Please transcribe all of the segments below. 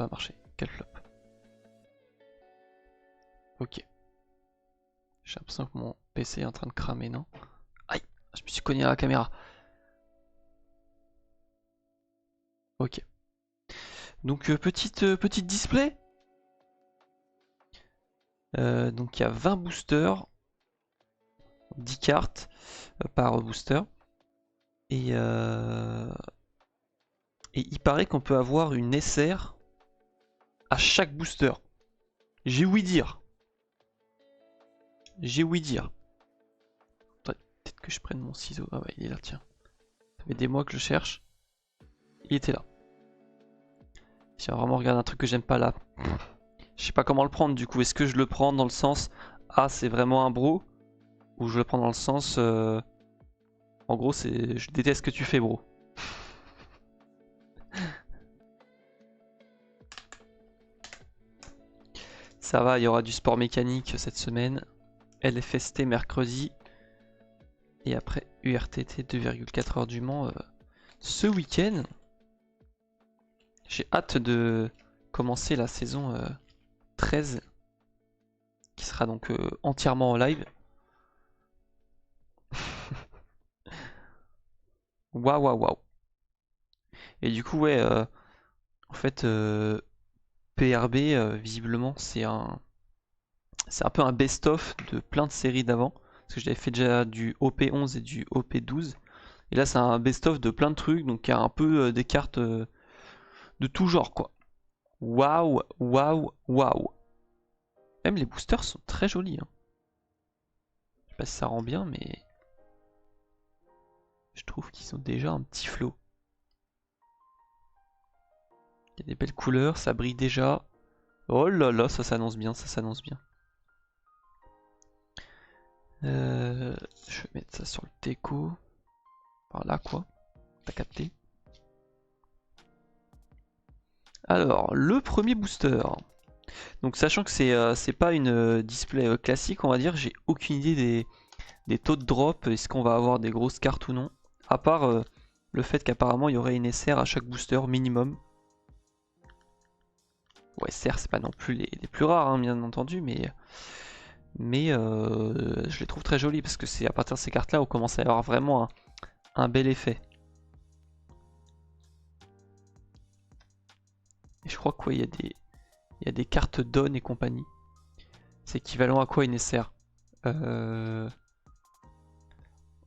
va marcher. Quel flop. Ok. J'ai l'impression que mon PC est en train de cramer, non? Aïe, je me suis cogné à la caméra. Ok. Donc petite display. Donc il y a 20 boosters, 10 cartes par booster. Et il paraît qu'on peut avoir une SR à chaque booster. J'ai ouï dire. J'ai ouï dire. Peut-être que je prenne mon ciseau. Ah ouais, il est là, tiens. Ça fait des mois que je cherche. Il était là. J'ai vraiment regardé un truc que j'aime pas là. Je sais pas comment le prendre du coup. Est-ce que je le prends dans le sens ah c'est vraiment un bro, ou je le prends dans le sens en gros c'est je déteste ce que tu fais bro. Ça va, il y aura du sport mécanique cette semaine. LFST mercredi. Et après URTT 2,4 heures du Mans ce week-end. J'ai hâte de commencer la saison 13 qui sera donc entièrement en live. Waouh waouh waouh. Et du coup ouais en fait PRB visiblement c'est un peu un best-of de plein de séries d'avant. Parce que j'avais fait déjà du OP11 et du OP12. Et là c'est un best-of de plein de trucs. Donc il y a un peu des cartes de tout genre quoi. Waouh, waouh, waouh. Même les boosters sont très jolis. Hein. Je sais pas si ça rend bien, mais je trouve qu'ils ont déjà un petit flow. Il y a des belles couleurs, ça brille déjà. Oh là là, ça s'annonce bien, ça s'annonce bien. Je vais mettre ça sur le déco. Par là quoi, t'as capté. Alors, le premier booster. Donc sachant que c'est pas une display classique, on va dire, j'ai aucune idée des taux de drop, est-ce qu'on va avoir des grosses cartes ou non. À part le fait qu'apparemment il y aurait une SR à chaque booster minimum. Ouais, SR c'est pas non plus les plus rares, hein, bien entendu, mais je les trouve très jolis parce que c'est à partir de ces cartes là on commence à avoir vraiment un bel effet. Et je crois qu'il y a des cartes Dawn et compagnie. C'est équivalent à quoi une SR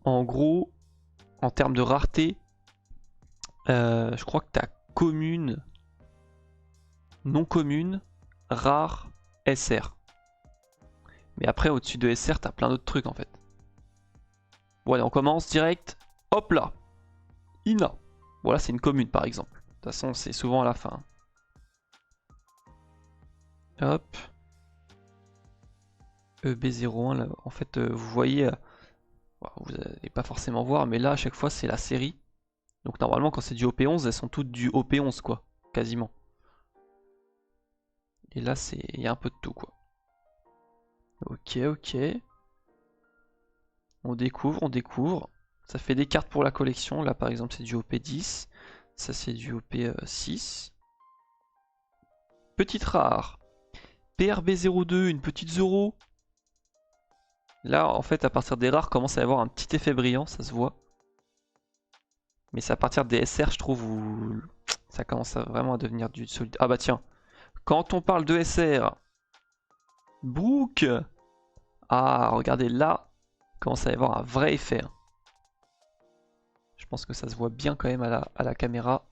En gros, en termes de rareté, je crois que t'as commune, non commune, rare, SR. Mais après, au-dessus de SR, t'as plein d'autres trucs en fait. Bon, allez, on commence direct. Hop là, Ina. Voilà, c'est une commune par exemple. De toute façon, c'est souvent à la fin. Hop. EB01, là, en fait, vous voyez, vous n'allez pas forcément voir, mais là, à chaque fois, c'est la série. Donc normalement, quand c'est du OP11, elles sont toutes du OP11, quoi. Quasiment. Et là, il y a un peu de tout, quoi. Ok, ok. On découvre, on découvre. Ça fait des cartes pour la collection. Là, par exemple, c'est du OP10. Ça, c'est du OP6. Petite rare. PRB02, une petite Zoro. Là, en fait, à partir des rares, commence à y avoir un petit effet brillant, ça se voit. Mais c'est à partir des SR, je trouve, où ça commence vraiment à devenir du solide. Ah bah tiens, quand on parle de SR, Brook. Ah, regardez là, commence à y avoir un vrai effet. Hein. Je pense que ça se voit bien quand même à la caméra.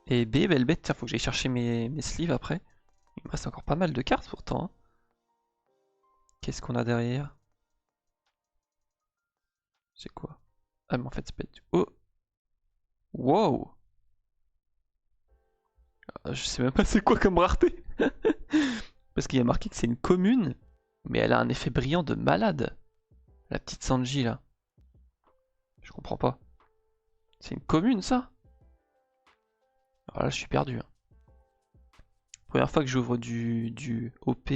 Et B, belle bête, tiens, faut que j'aille chercher mes sleeves après. Il me reste encore pas mal de cartes pourtant. Hein. Qu'est-ce qu'on a derrière? C'est quoi? Ah mais en fait c'est pas du... Oh! Wow! Je sais même pas c'est quoi comme rareté. Parce qu'il y a marqué que c'est une commune, mais elle a un effet brillant de malade. La petite Sanji là. Je comprends pas. C'est une commune ça? Alors là je suis perdu. Hein. Première fois que j'ouvre du OP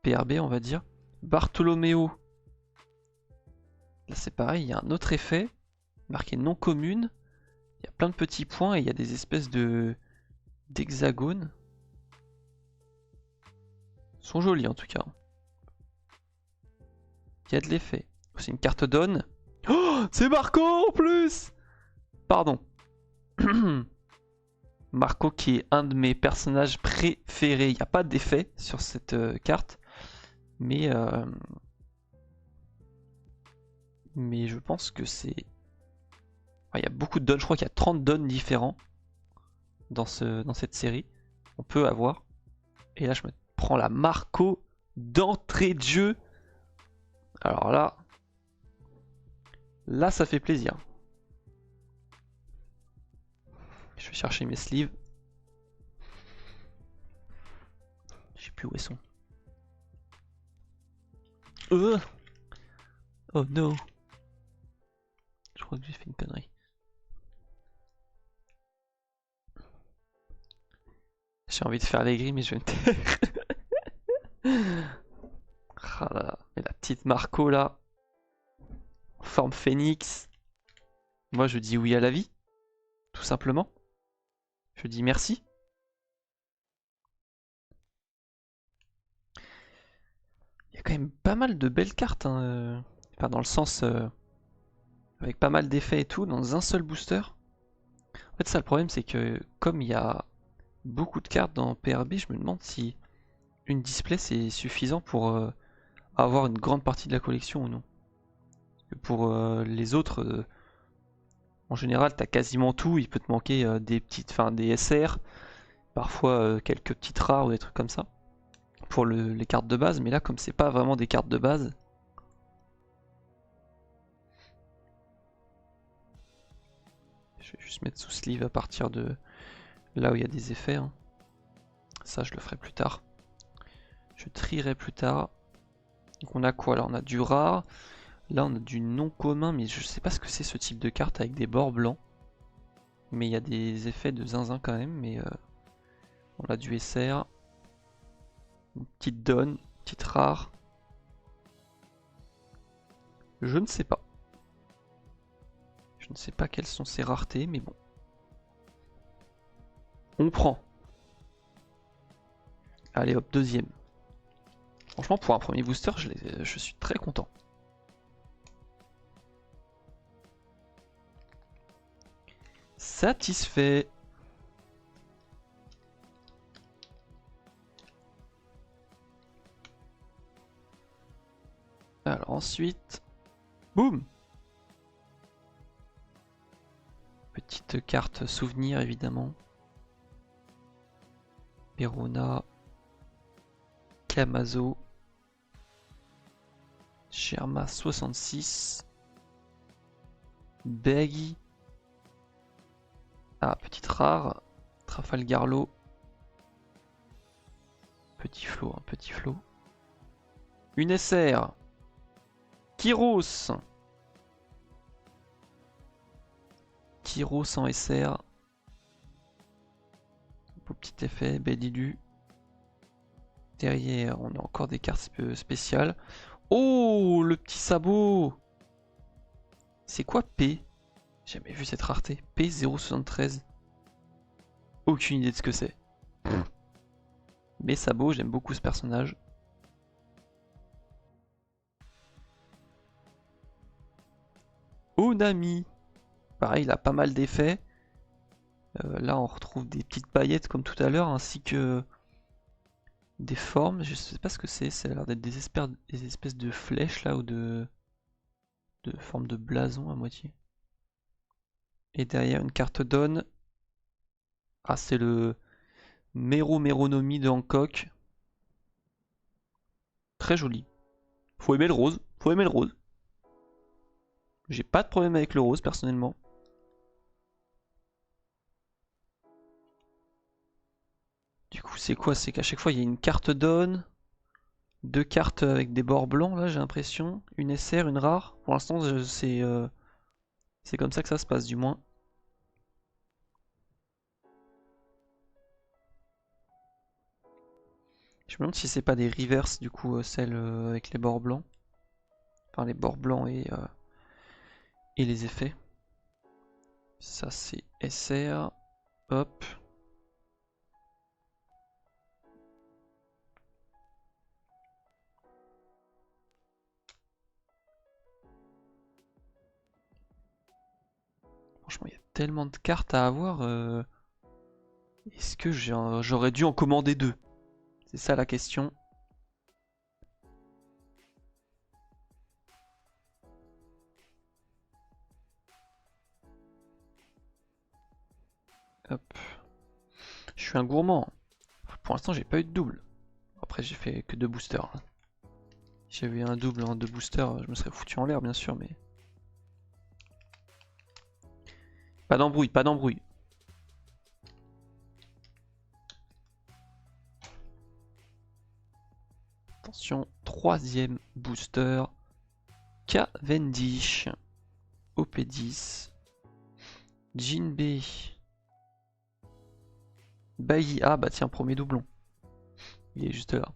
PRB on va dire. Bartholoméo. Là c'est pareil, il y a un autre effet. Marqué non commune. Il y a plein de petits points et il y a des espèces de d'hexagones. Ils sont jolis en tout cas. Il y a de l'effet. C'est une carte donne. Oh, c'est Marco en plus. Pardon. Marco qui est un de mes personnages préférés. Il n'y a pas d'effet sur cette carte. Mais je pense que c'est... Enfin, il y a beaucoup de dons. Je crois qu'il y a 30 dons différents dans cette série. On peut avoir. Et là, je me prends la Marco d'entrée de jeu. Alors là... Là, ça fait plaisir. Je vais chercher mes sleeves. Je sais plus où elles sont. Oh no. Je crois que j'ai fait une connerie. J'ai envie de faire les grilles, mais je vais me taire. Ah là là. Et la petite Marco là. Forme phénix. Moi je dis oui à la vie. Tout simplement. Je dis merci. Il y a quand même pas mal de belles cartes. Hein. Enfin dans le sens... avec pas mal d'effets et tout, dans un seul booster. En fait ça le problème c'est que comme il y a beaucoup de cartes dans PRB, je me demande si une display c'est suffisant pour avoir une grande partie de la collection ou non. Pour les autres, en général, t'as quasiment tout. Il peut te manquer des petites, enfin des SR, parfois quelques petites rares ou des trucs comme ça pour les cartes de base. Mais là, comme c'est pas vraiment des cartes de base, je vais juste mettre sous sleeve à partir de là où il y a des effets. Hein. Ça, je le ferai plus tard. Je trierai plus tard. Donc on a quoi là? On a du rare. Là, on a du non commun, mais je sais pas ce que c'est ce type de carte avec des bords blancs. Mais il y a des effets de zinzin quand même. Mais on a du SR. Une petite donne, petite rare. Je ne sais pas. Je ne sais pas quelles sont ses raretés, mais bon. On prend. Allez hop, deuxième. Franchement, pour un premier booster, je suis très content. Satisfait. Alors ensuite, boum. Petite carte souvenir évidemment. Perona, Kamazo, Sherma 66, Baggy. Ah, petite rare, Trafalgarlo. Petit flot, un petit flot. Une SR. Kyros. Kyros en SR. Beau petit effet, Bedilu. Derrière, on a encore des cartes spéciales. Oh, le petit sabot. C'est quoi P? J'ai jamais vu cette rareté. P073. Aucune idée de ce que c'est. Mais sabot, j'aime beaucoup ce personnage. Onami. Pareil, il a pas mal d'effets. Là, on retrouve des petites paillettes comme tout à l'heure, ainsi que des formes. Je sais pas ce que c'est. Ça a l'air d'être des espèces de flèches là ou de forme de blason à moitié. Et derrière, une carte donne. Ah, c'est le Méronomi de Hancock. Très joli. Faut aimer le rose. Faut aimer le rose. J'ai pas de problème avec le rose personnellement. Du coup, c'est quoi? C'est qu'à chaque fois, il y a une carte donne. Deux cartes avec des bords blancs, là, j'ai l'impression. Une SR, une rare. Pour l'instant, c'est comme ça que ça se passe, du moins. Je me demande si c'est pas des reverse, du coup, celles avec les bords blancs. Enfin, les bords blancs et les effets. Ça c'est SR. Hop. Franchement, il y a tellement de cartes à avoir. Est-ce que j'aurais dû en commander 2? C'est ça la question. Hop. Je suis un gourmand. Pour l'instant, j'ai pas eu de double. Après, j'ai fait que 2 boosters. Si j'avais eu un double en 2 boosters, je me serais foutu en l'air, bien sûr, mais... Pas d'embrouille, pas d'embrouille. Attention, 3e booster. Cavendish. OP10. Jinbei. Bailly. Ah bah tiens, premier doublon. Il est juste là.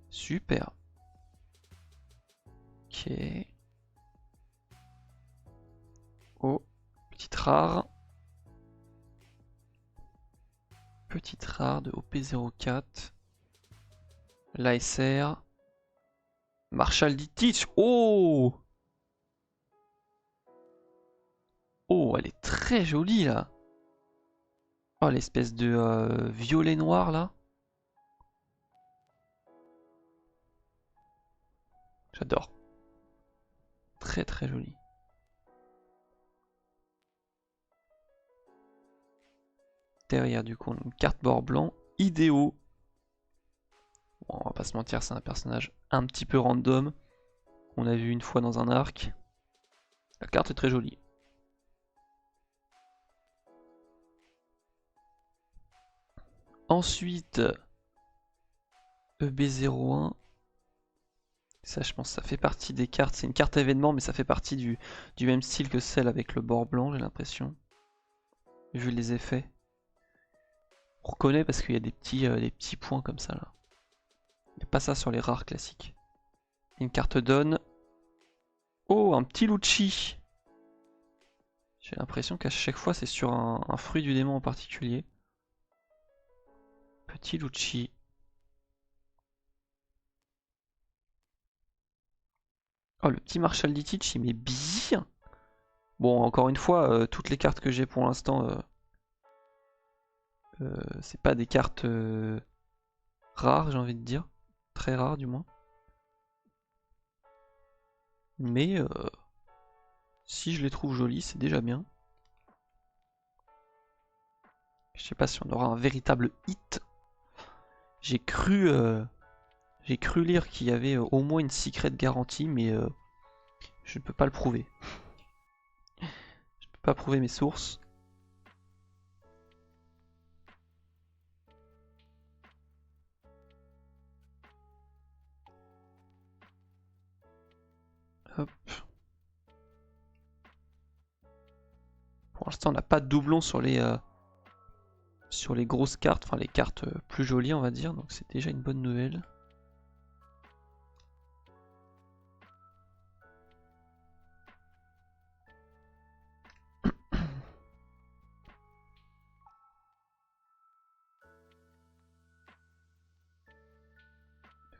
Super. Ok. Oh, petite rare. Petite rare de OP04. L'ASR. Marshall Ditich. Oh! Oh, elle est très jolie là. Oh, l'espèce de violet noir là. J'adore. Très très joli. Derrière du coup on a une carte bord blanc. Idéo. Bon, on va pas se mentir, c'est un personnage un petit peu random. On a vu une fois dans un arc. La carte est très jolie. Ensuite, EB01. Ça, je pense, ça fait partie des cartes. C'est une carte événement, mais ça fait partie du même style que celle avec le bord blanc, j'ai l'impression. Vu les effets. On reconnaît parce qu'il y a des petits points comme ça là. Il n'y a pas ça sur les rares classiques. Une carte donne. Oh, un petit Lucci. J'ai l'impression qu'à chaque fois c'est sur un fruit du démon en particulier. Petit Lucci. Oh, le petit Marshall Ditich, il met bien. Bon, encore une fois, toutes les cartes que j'ai pour l'instant, c'est pas des cartes rares, j'ai envie de dire. Très rares, du moins. Mais si je les trouve jolies, c'est déjà bien. Je sais pas si on aura un véritable hit. J'ai cru lire qu'il y avait au moins une secret garantie, mais je ne peux pas le prouver. Je peux pas prouver mes sources. Hop. Pour l'instant, on n'a pas de doublon sur les grosses cartes, enfin les cartes plus jolies, on va dire, donc c'est déjà une bonne nouvelle.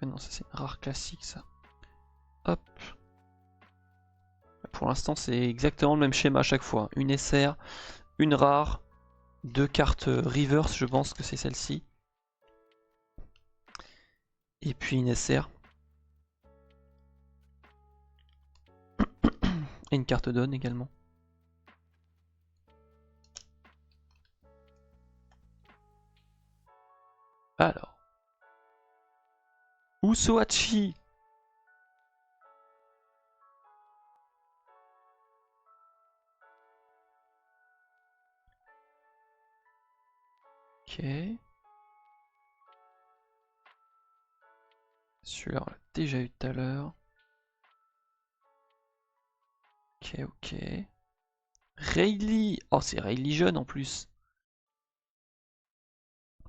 Non, ça c'est une rare classique ça. Hop. Pour l'instant, c'est exactement le même schéma à chaque fois. Une SR, une rare, 2 cartes reverse, je pense que c'est celle-ci. Et puis une SR. Et une carte donne également. Alors. Usohachi. Ok. Celui-là, on l'a déjà eu tout à l'heure. Ok, ok. Rayleigh. Oh, c'est Rayleigh jeune en plus.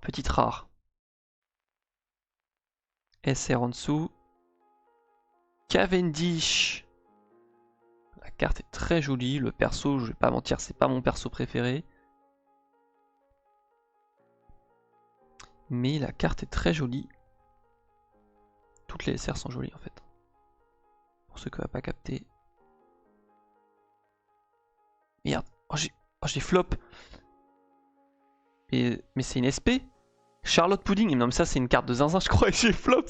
Petite rare. SR en dessous. Cavendish. La carte est très jolie. Le perso, je vais pas mentir, c'est pas mon perso préféré. Mais la carte est très jolie. Toutes les SR sont jolies en fait. Pour ceux qui n'ont pas capté. Merde. Oh, j'ai flop. Mais c'est une SP. Charlotte Pudding. Non mais ça c'est une carte de zinzin, je crois. J'ai flop.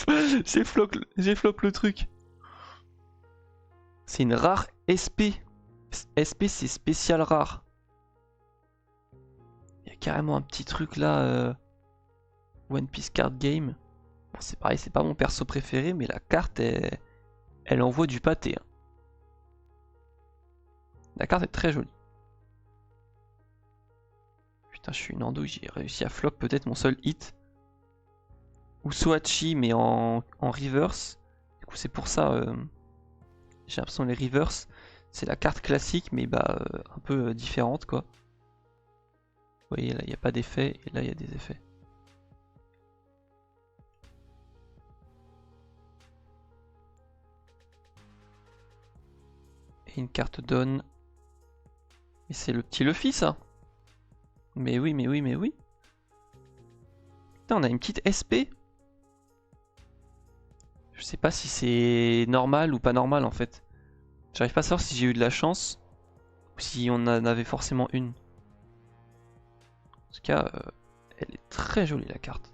J'ai flop le truc. C'est une rare SP. SP c'est spécial rare. Il y a carrément un petit truc là. One Piece Card Game. Bon, c'est pareil, c'est pas mon perso préféré, mais la carte, elle envoie du pâté. Hein. La carte est très jolie. Putain, je suis une andouille, j'ai réussi à flop peut-être mon seul hit. Ou Sohachi, mais en reverse. Du coup, c'est pour ça, j'ai l'impression que les reverse, c'est la carte classique, mais bah, un peu différente, quoi. Vous voyez, là, il n'y a pas d'effet, et là, il y a des effets. Et une carte donne. Et c'est le petit Luffy, ça. Mais oui, mais oui, mais oui. Putain, on a une petite SP. Je sais pas si c'est normal ou pas normal en fait. J'arrive pas à savoir si j'ai eu de la chance ou si on en avait forcément une. En tout cas, elle est très jolie la carte.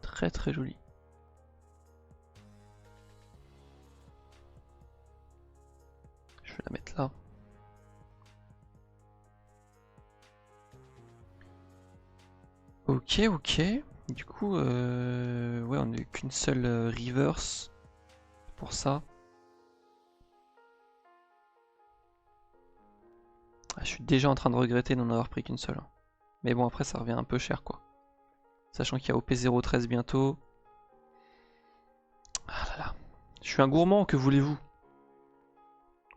Très très jolie. Je vais la mettre là. Ok, ok. Du coup, ouais, on n'a eu qu'une seule reverse pour ça. Ah, je suis déjà en train de regretter d'en avoir pris qu'une seule. Mais bon, après, ça revient un peu cher, quoi. Sachant qu'il y a OP013 bientôt. Ah là là. Je suis un gourmand, que voulez-vous?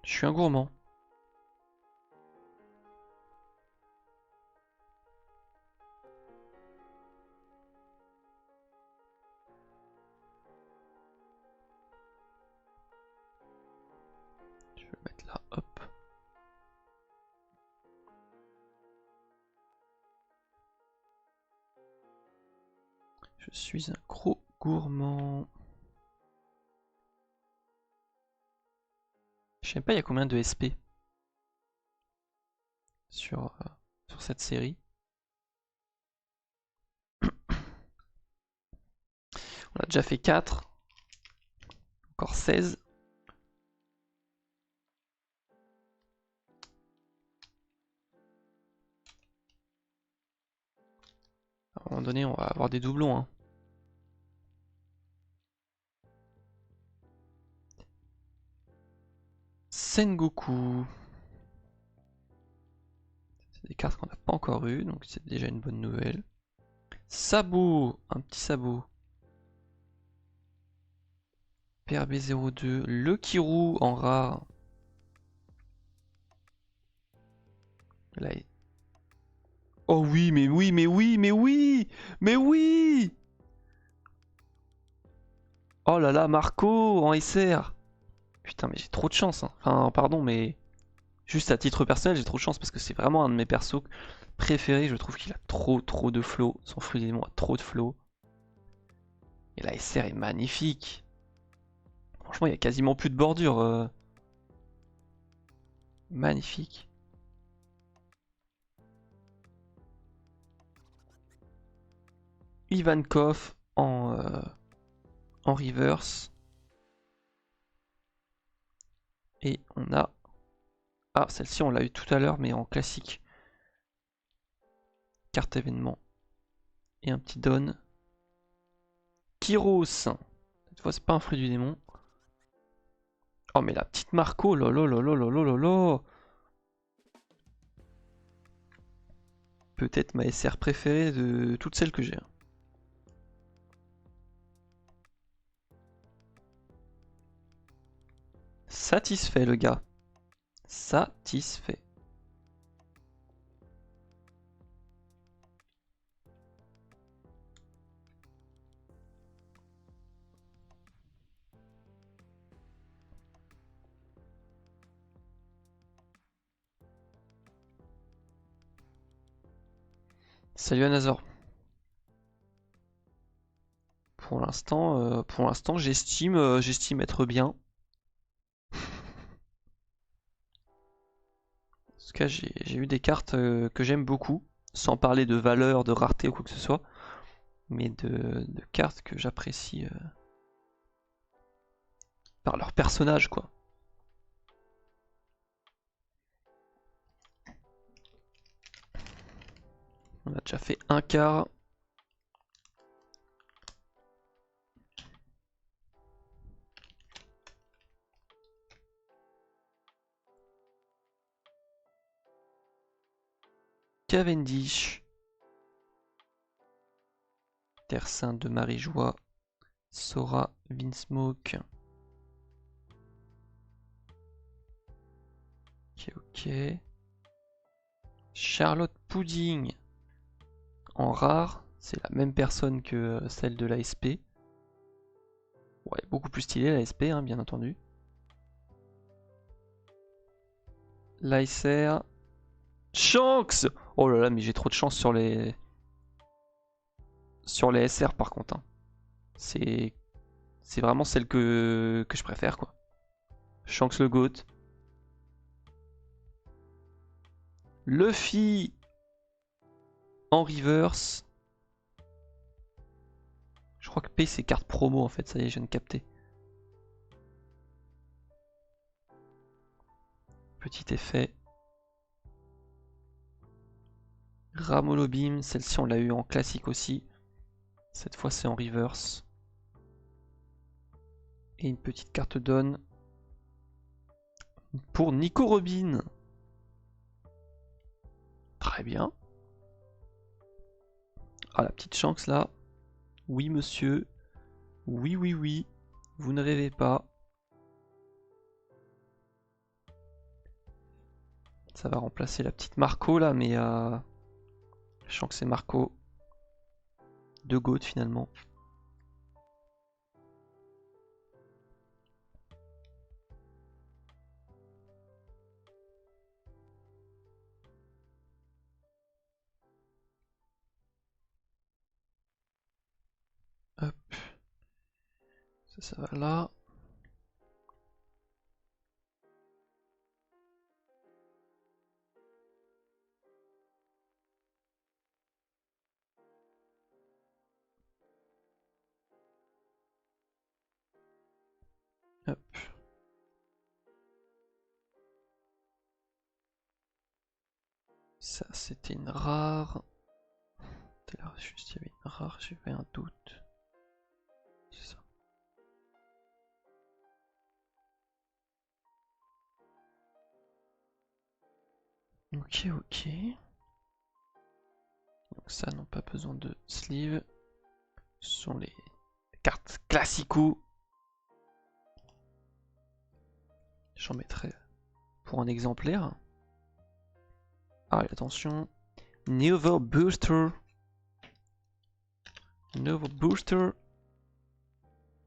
Je suis un gourmand. Je vais le mettre là, hop. Je suis un gros gourmand. Je sais pas il y a combien de SP sur cette série. On a déjà fait 4. Encore 16. À un moment donné, on va avoir des doublons. Hein. Sengoku. C'est des cartes qu'on n'a pas encore eues, donc c'est déjà une bonne nouvelle. Sabot, un petit sabot. PRB02, le Kirou en rare. Là, oh oui, mais oui, mais oui, mais oui, mais oui. Oh là là, Marco en SR. Putain, mais j'ai trop de chance. Hein. Enfin, pardon, mais juste à titre personnel, j'ai trop de chance parce que c'est vraiment un de mes persos préférés. Je trouve qu'il a trop de flow. Son fruit des mots a trop de flow. Et la SR est magnifique. Franchement, il y a quasiment plus de bordure. Magnifique. Ivankov en reverse. Et on a... Ah, celle-ci, on l'a eu tout à l'heure, mais en classique. Carte événement. Et un petit don. Kyros. Cette fois, c'est pas un fruit du démon. Oh, mais la petite Marco, lolo. Peut-être ma SR préférée de toutes celles que j'ai. Satisfait, le gars. Satisfait. Salut Anazor. Pour l'instant, j'estime être bien. En tout cas, j'ai eu des cartes que j'aime beaucoup, sans parler de valeur, de rareté ou quoi que ce soit, mais de cartes que j'apprécie par leur personnage, quoi. On a déjà fait un quart. Cavendish. Terre Sainte de Marie-Joie. Sora Vinsmoke. Ok, ok. Charlotte Pudding. En rare, c'est la même personne que celle de l'ASP. Ouais, beaucoup plus stylée l'ASP, hein, bien entendu. Lycer. Shanks! Oh là là, mais j'ai trop de chance sur les SR par contre, hein. C'est vraiment celle que je préfère, quoi. Shanks le GOAT. Luffy en reverse. Je crois que P c'est carte promo en fait, ça y est, je viens de capter. Petit effet. Ramolo Beam, celle-ci on l'a eu en classique aussi. Cette fois c'est en reverse. Et une petite carte donne pour Nico Robin. Très bien. Ah, la petite Shanks là. Oui monsieur. Oui, oui, oui. Vous ne rêvez pas. Ça va remplacer la petite Marco là, mais Shanks c'est Marco. De GOAT finalement. Hop. Ça va là. Hop. Ça c'était une rare. Là, juste il y avait une rare, j'avais un doute. C'est ça. Ok, ok. Donc ça, n'ont pas besoin de sleeve. Ce sont les cartes classico. J'en mettrai pour un exemplaire. Ah, attention. Nouveau booster. Nouveau booster.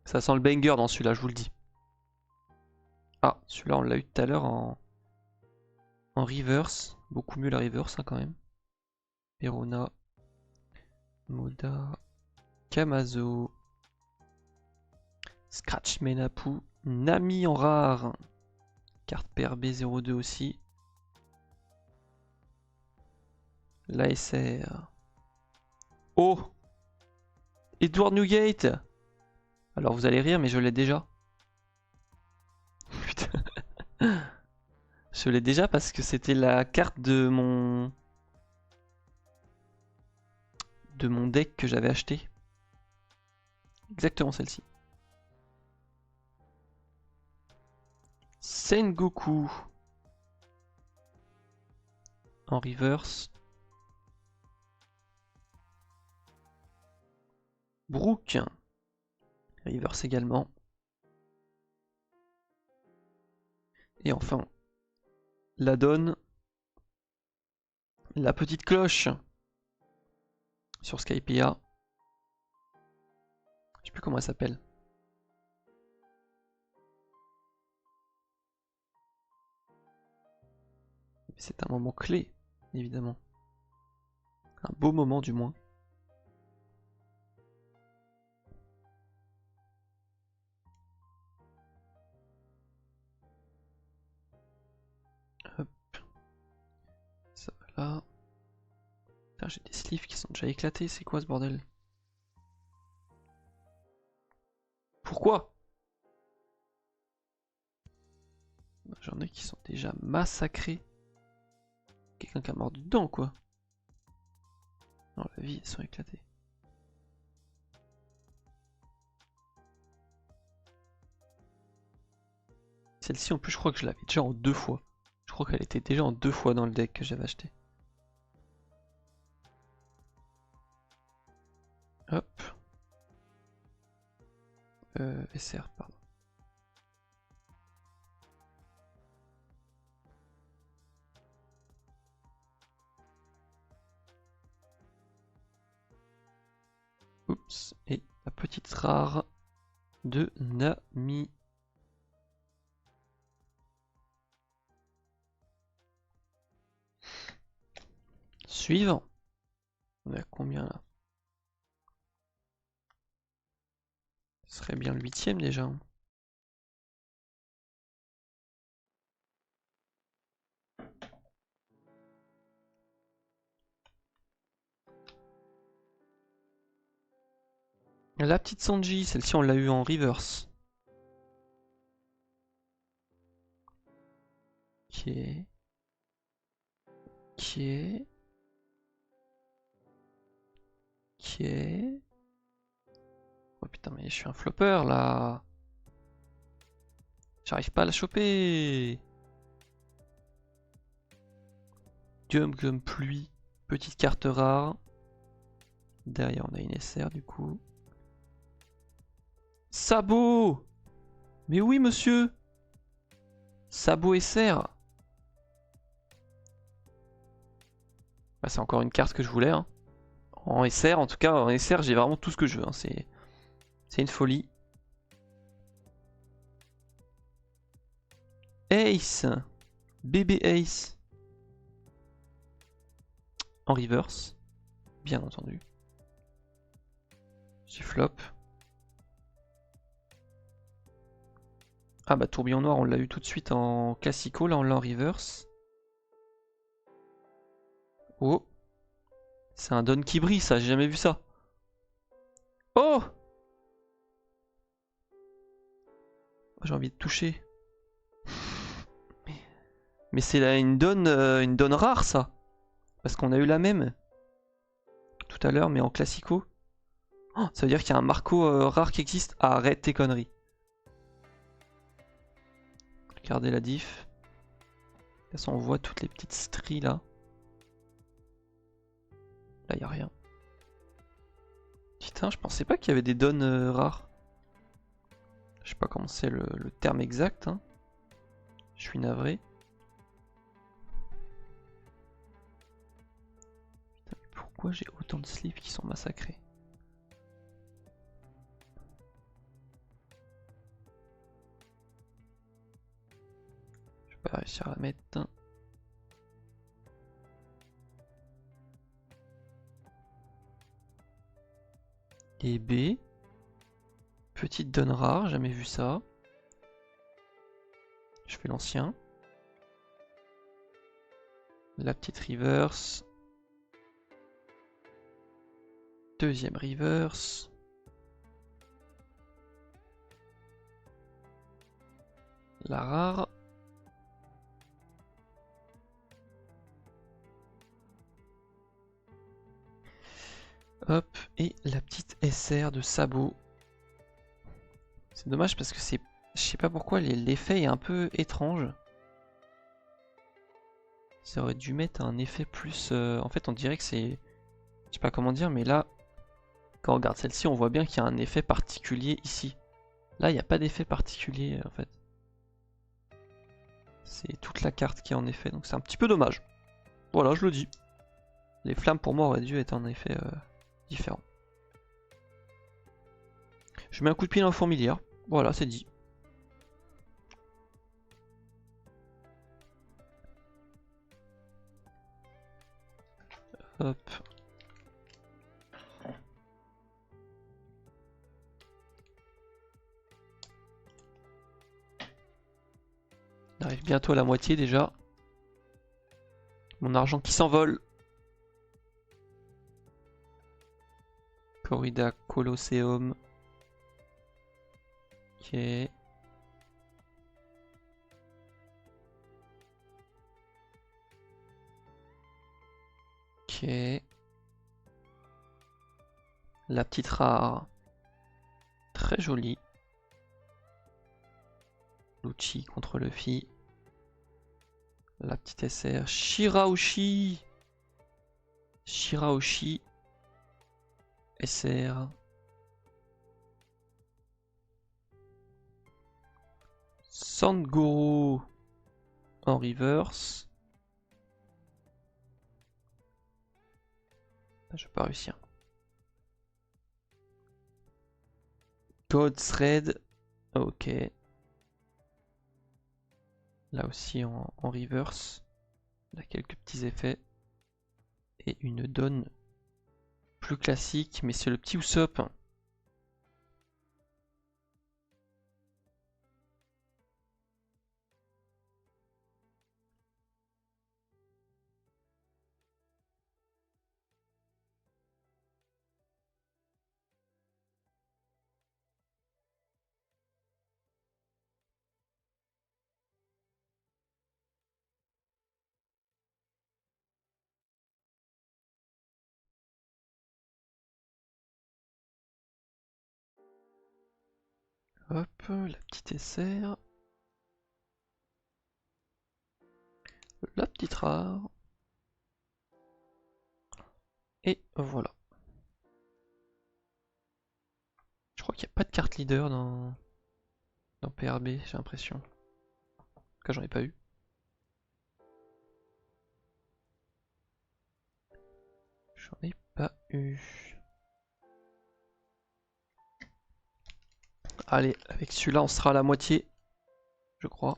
Ça sent le banger dans celui-là, je vous le dis. Ah, celui-là, on l'a eu tout à l'heure en reverse. Beaucoup mieux la reverse, hein, quand même. Verona. Moda. Kamazo. Scratch Menapu. Nami en rare. Carte PRB02 aussi. L'ASR. Oh! Edward Newgate! Alors vous allez rire, mais je l'ai déjà. Putain. Je l'ai déjà parce que c'était la carte de mon deck que j'avais acheté. Exactement celle-ci. Sengoku. En reverse. Brook. Reverse également. Et enfin, la donne. La petite cloche. Sur Skypea. Je sais plus comment elle s'appelle. C'est un moment clé, évidemment. Un beau moment du moins. Hop. Ça va là. Putain, j'ai des sleeves qui sont déjà éclatés, c'est quoi ce bordel? Pourquoi? J'en ai qui sont déjà massacrés. Quelqu'un qui a mordu dedans quoi. Non, la vie, elles sont éclatées. Celle-ci en plus je crois que je l'avais déjà en 2 fois. Je crois qu'elle était déjà en 2 fois dans le deck que j'avais acheté. Hop. SR, pardon. Oups. Et la petite rare de Nami. Suivant. On est à combien là? Ce serait bien le 8ème déjà. La petite Sanji, celle-ci on l'a eu en reverse. Ok. Ok. Ok. Oh putain mais je suis un flopper là. J'arrive pas à la choper. Gum pluie. Petite carte rare. Derrière on a une SR du coup. Sabot! Mais oui monsieur! Sabot SR! Bah, c'est encore une carte que je voulais. Hein. En SR, en tout cas, en SR, j'ai vraiment tout ce que je veux. Hein. C'est une folie. Ace! Bébé Ace! En reverse. Bien entendu. J'ai flop. Ah bah tourbillon noir, on l'a eu tout de suite en classico, là on l'a en reverse. Oh! C'est un Don qui brille ça, j'ai jamais vu ça. Oh! J'ai envie de toucher. Mais c'est une donne rare ça. Parce qu'on a eu la même tout à l'heure, mais en classico. Oh, ça veut dire qu'il y a un Marco rare qui existe. Ah, arrête tes conneries. Regardez la diff. De toute façon, on voit toutes les petites stries là. Là, y a rien. Putain, je pensais pas qu'il y avait des donnes rares. Je sais pas comment c'est le terme exact. Hein. Je suis navré. Putain, mais pourquoi j'ai autant de sleeves qui sont massacrés? Je vais pas réussir à la mettre. Et B. Petite donne rare, jamais vu ça. Je fais l'ancien. La petite reverse. Deuxième reverse. La rare. Hop, et la petite SR de Sabot. C'est dommage parce que c'est... Je sais pas pourquoi l'effet est un peu étrange. Ça aurait dû mettre un effet plus... En fait on dirait que c'est... Je sais pas comment dire mais là... Quand on regarde celle-ci on voit bien qu'il y a un effet particulier ici. Là il n'y a pas d'effet particulier en fait. C'est toute la carte qui est en effet donc c'est un petit peu dommage. Voilà je le dis. Les flammes pour moi auraient dû être un effet différent. Je mets un coup de pied dans la fourmilière. Voilà c'est dit. Hop, arrive bientôt à la moitié déjà. Mon argent qui s'envole. Corrida Colosseum. Ok. Ok. La petite rare. Très jolie. Lucci contre Luffy. La petite SR. Shiraoshi. Shiraoshi. SR. Sandgoro en reverse. Je vais pas réussir. God's Red. Ok. Là aussi en reverse. Il a quelques petits effets. Et une donne plus classique, mais c'est le petit Usopp. Hop, la petite SR. La petite rare. Et voilà. Je crois qu'il n'y a pas de carte leader dans PRB, j'ai l'impression. En tout cas, j'en ai pas eu. J'en ai pas eu. Allez, avec celui-là, on sera à la moitié, je crois.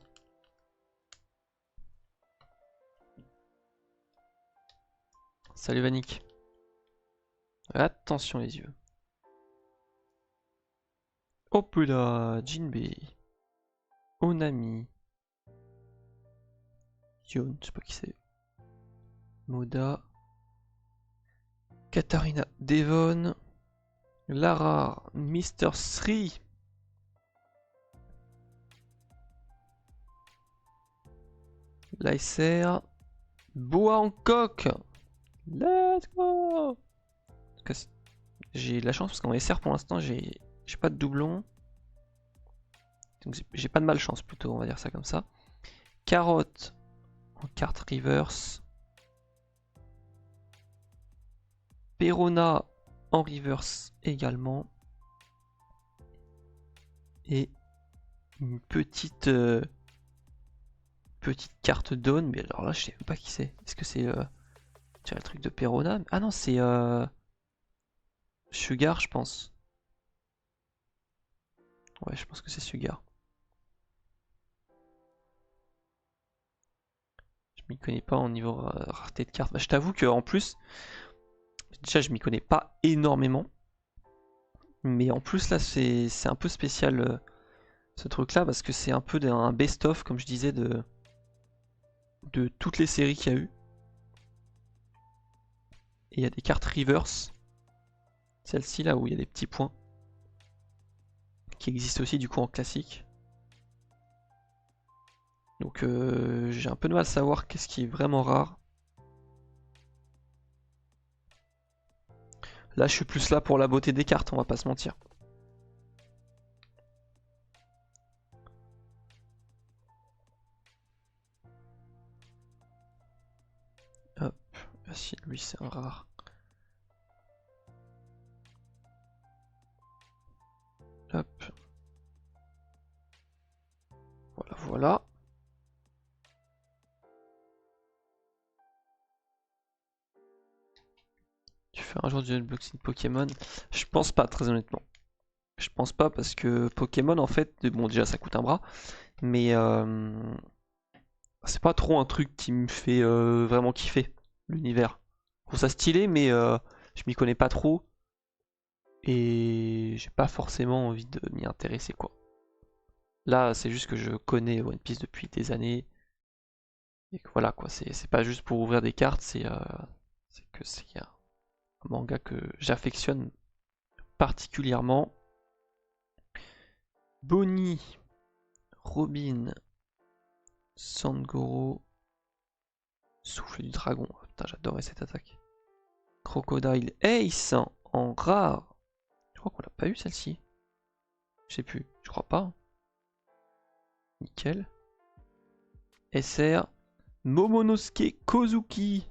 Salut Vanik. Attention les yeux. Hop là, Jinbei. Onami. Yon, je sais pas qui c'est. Moda. Katarina Devon. Lara. Mr. Sri. Lyser. Boa Hancock. Let's go. J'ai de la chance parce qu'en SR pour l'instant j'ai pas de doublon. Donc j'ai pas de malchance plutôt, on va dire ça comme ça. Carotte en carte reverse. Perona en reverse également. Et une petite carte Dawn, mais alors là je sais même pas qui c'est. Est-ce que c'est le truc de Perona? Ah non, c'est Sugar, je pense. Ouais, je pense que c'est Sugar. Je m'y connais pas en niveau rareté de cartes. Bah, je t'avoue que en plus, déjà je m'y connais pas énormément. Mais en plus là c'est un peu spécial ce truc là parce que c'est un peu un best-of comme je disais de toutes les séries qu'il y a eu. Et il y a des cartes reverse. Celle-ci là où il y a des petits points. Qui existent aussi du coup en classique. Donc j'ai un peu de mal à savoir qu'est-ce qui est vraiment rare. Là je suis plus là pour la beauté des cartes, on va pas se mentir. Hop, si lui c'est un rare. Hop. Voilà, voilà. Tu fais un jour du unboxing Pokémon? Je pense pas, très honnêtement. Je pense pas parce que Pokémon en fait, bon déjà ça coûte un bras, mais c'est pas trop un truc qui me fait vraiment kiffer l'univers. Je trouve ça stylé, mais je m'y connais pas trop et j'ai pas forcément envie de m'y intéresser quoi. Là, c'est juste que je connais One Piece depuis des années. Et que voilà quoi, c'est pas juste pour ouvrir des cartes, c'est que c'est un manga que j'affectionne particulièrement. Bonnie, Robin, Sangoro, Souffle du Dragon. Oh, putain, j'adorais cette attaque. Crocodile Ace en rare. Je crois qu'on l'a pas eu celle-ci. Je sais plus, je crois pas. Nickel. SR. Momonosuke Kozuki.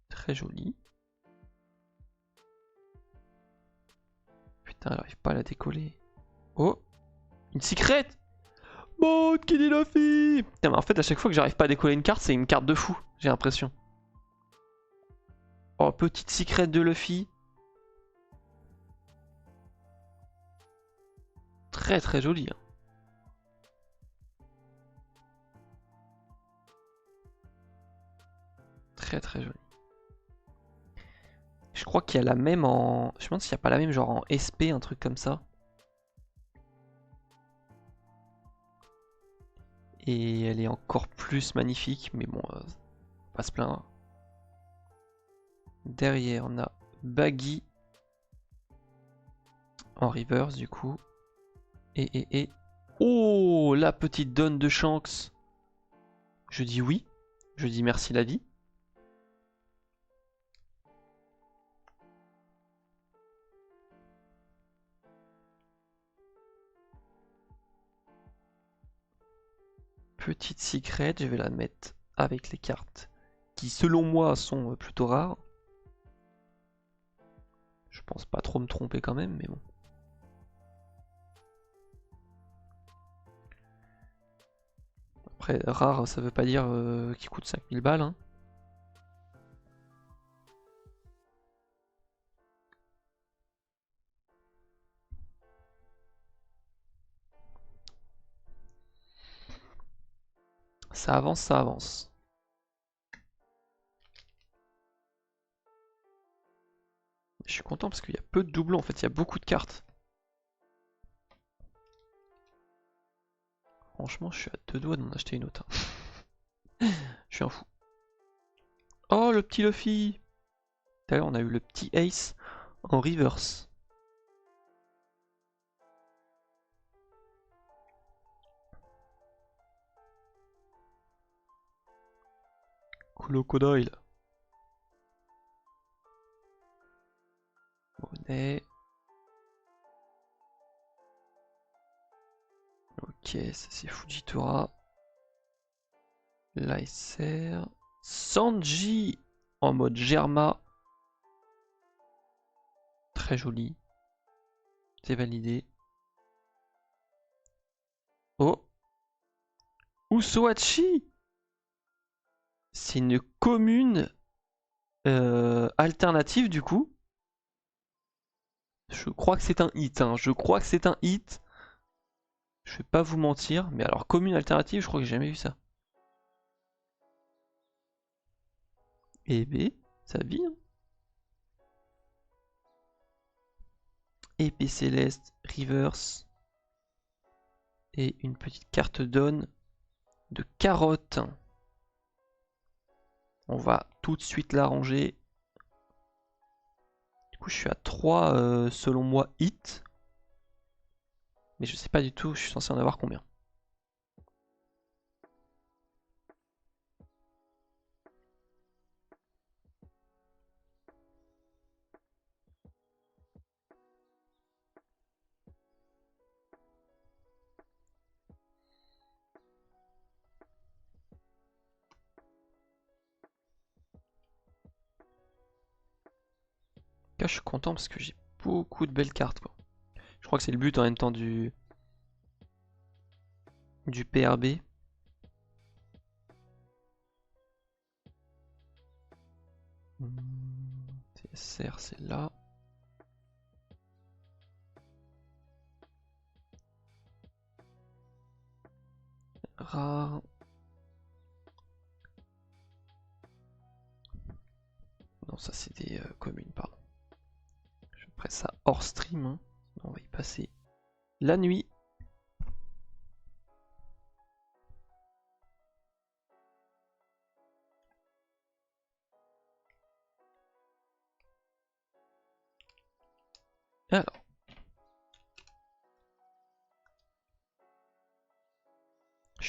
Très joli. Putain, j'arrive pas à la décoller. Oh, une secret. Bon, Kid Luffy. Putain, mais en fait, à chaque fois que j'arrive pas à décoller une carte, c'est une carte de fou, j'ai l'impression. Oh, petite secret de Luffy. Très très joli. Hein. Très très joli. Je crois qu'il y a la même en... Je me demande s'il n'y a pas la même genre en SP, un truc comme ça. Et elle est encore plus magnifique, mais bon, pas se plaindre. Derrière, on a Baggy en reverse du coup. Et... Oh, la petite donne de Shanks. Je dis oui. Je dis merci la vie. Petite secret, je vais la mettre avec les cartes qui selon moi sont plutôt rares. Je pense pas trop me tromper quand même, mais bon. Après, rare, ça veut pas dire qu'il coûte 5000 balles. Hein. Ça avance, ça avance. Je suis content parce qu'il y a peu de doublons, en fait, il y a beaucoup de cartes. Franchement, je suis à deux doigts d'en acheter une autre. Je suis un fou. Oh, le petit Luffy! Tout à l'heure, on a eu le petit Ace en reverse. Crocodile. Bonnet. Ok, ça c'est Fujitora. Lyser. Sanji en mode Germa. Très joli. C'est validé. Oh! Usohachi! C'est une commune alternative du coup. Je crois que c'est un hit. Hein. Je crois que c'est un hit. Je vais pas vous mentir. Mais alors, commune alternative, je crois que j'ai jamais vu ça. Eh B, ça vit. Hein. Épée céleste, reverse. Et une petite carte donne de carotte. On va tout de suite la ranger. Du coup, je suis à 3 selon moi hits. Mais je sais pas du tout, je suis censé en avoir combien. Là, je suis content parce que j'ai beaucoup de belles cartes. Quoi. Je crois que c'est le but en même temps du PRB. TSR, c'est là. Rare. Non, ça c'est des communes, pardon. Je ferai ça hors stream. Hein. On va y passer la nuit.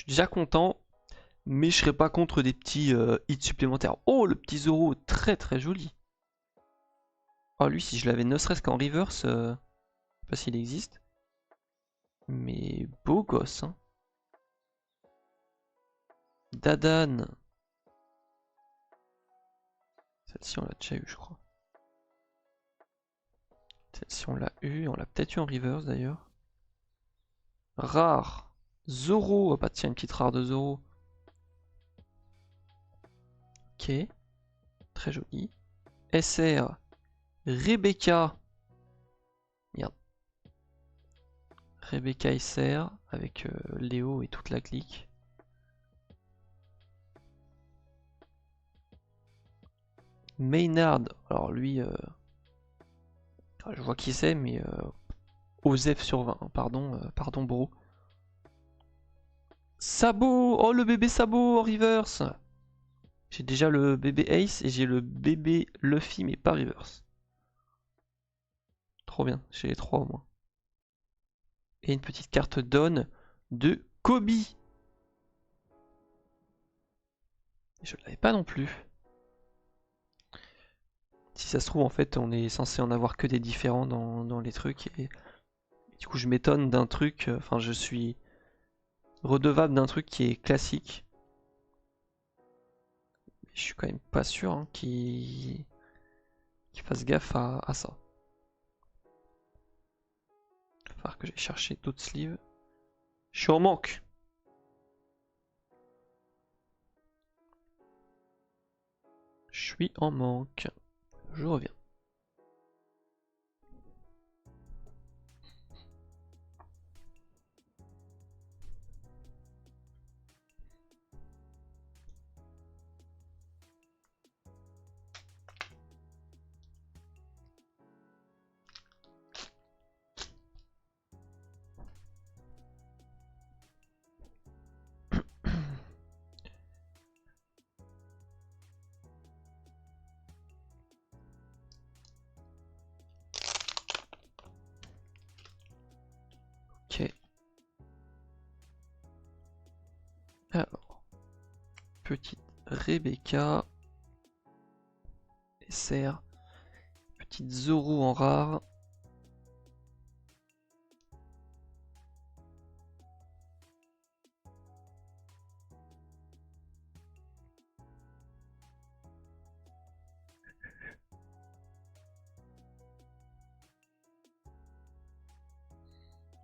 suis déjà content, mais je serais pas contre des petits hits supplémentaires. Oh, le petit Zoro, très très joli. Oh, lui, si je l'avais ne serait-ce qu'en reverse, je sais pas s'il existe. Mais beau gosse, hein. Dadan. Celle-ci, on l'a déjà eu, je crois. Celle-ci, on l'a eu. On l'a peut-être eu en reverse, d'ailleurs. Rare. Zoro. Ah bah tiens, une petite rare de Zoro. Ok. Très joli. SR. Rebecca. Merde. Rebecca SR. Avec Léo et toute la clique. Maynard. Alors lui... je vois qui c'est, mais... Osef sur 20. Pardon, pardon bro. Sabot. Oh, le bébé Sabot en reverse. J'ai déjà le bébé Ace et j'ai le bébé Luffy, mais pas reverse. Trop bien, j'ai les trois au moins. Et une petite carte Dawn de Kobe. Je ne l'avais pas non plus. Si ça se trouve, en fait, on est censé en avoir que des différents dans les trucs. Et du coup, je m'étonne d'un truc. Enfin, je suis redevable d'un truc qui est classique. Je suis quand même pas sûr hein, qu'il fasse gaffe à ça. Il va falloir que j'aille chercher d'autres sleeves. Je suis en manque. Je suis en manque. Je reviens. Ok. Alors, petite Rebecca. SR. Petite Zoro en rare.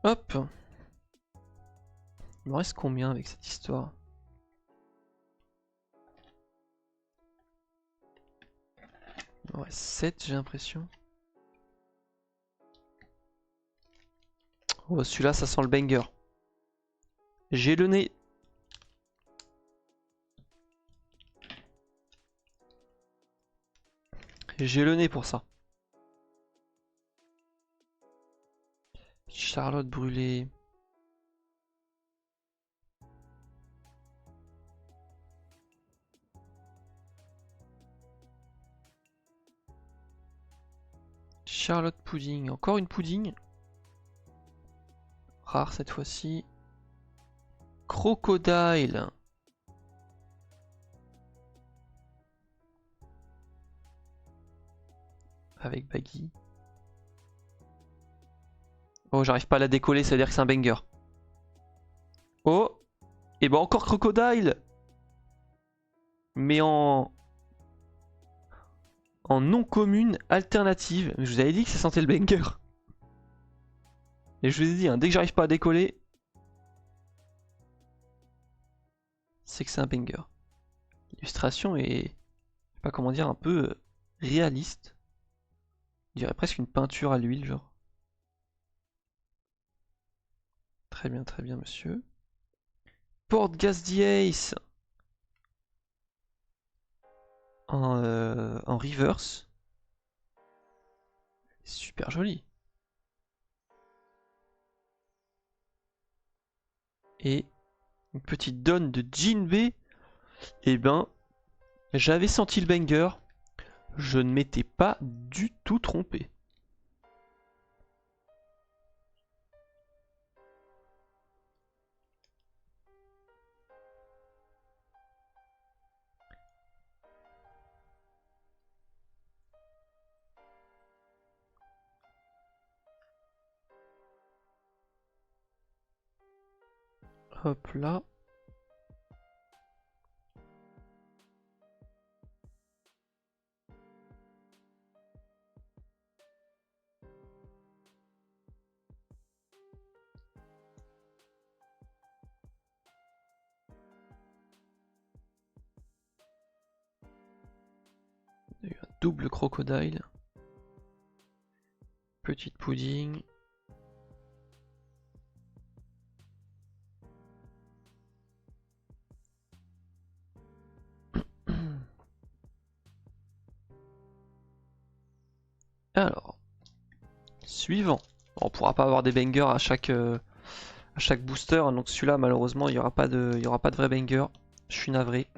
Hop. Il me reste combien avec cette histoire? Il me reste 7 j'ai l'impression. Oh, celui-là ça sent le banger. J'ai le nez. J'ai le nez pour ça. Charlotte brûlée. Charlotte pudding. Encore une pudding. Rare cette fois-ci. Crocodile. Avec Baggy. Oh, j'arrive pas à la décoller, ça veut dire que c'est un banger. Oh. Et bah encore Crocodile. Mais en non commune alternative. Je vous avais dit que ça sentait le banger. Et je vous ai dit, hein, dès que j'arrive pas à décoller, c'est que c'est un banger. L'illustration est, je sais pas comment dire, un peu réaliste. Je dirais presque une peinture à l'huile, genre. Très bien, monsieur. Portgas the Ace en reverse. Super joli. Et une petite donne de Jinbei. Et ben, j'avais senti le banger. Je ne m'étais pas du tout trompé. Hop là. Il y a eu un double crocodile. Petite pudding. Alors, suivant. On pourra pas avoir des bangers à chaque booster, hein, donc celui-là malheureusement il y aura pas de vrai banger. Je suis navré.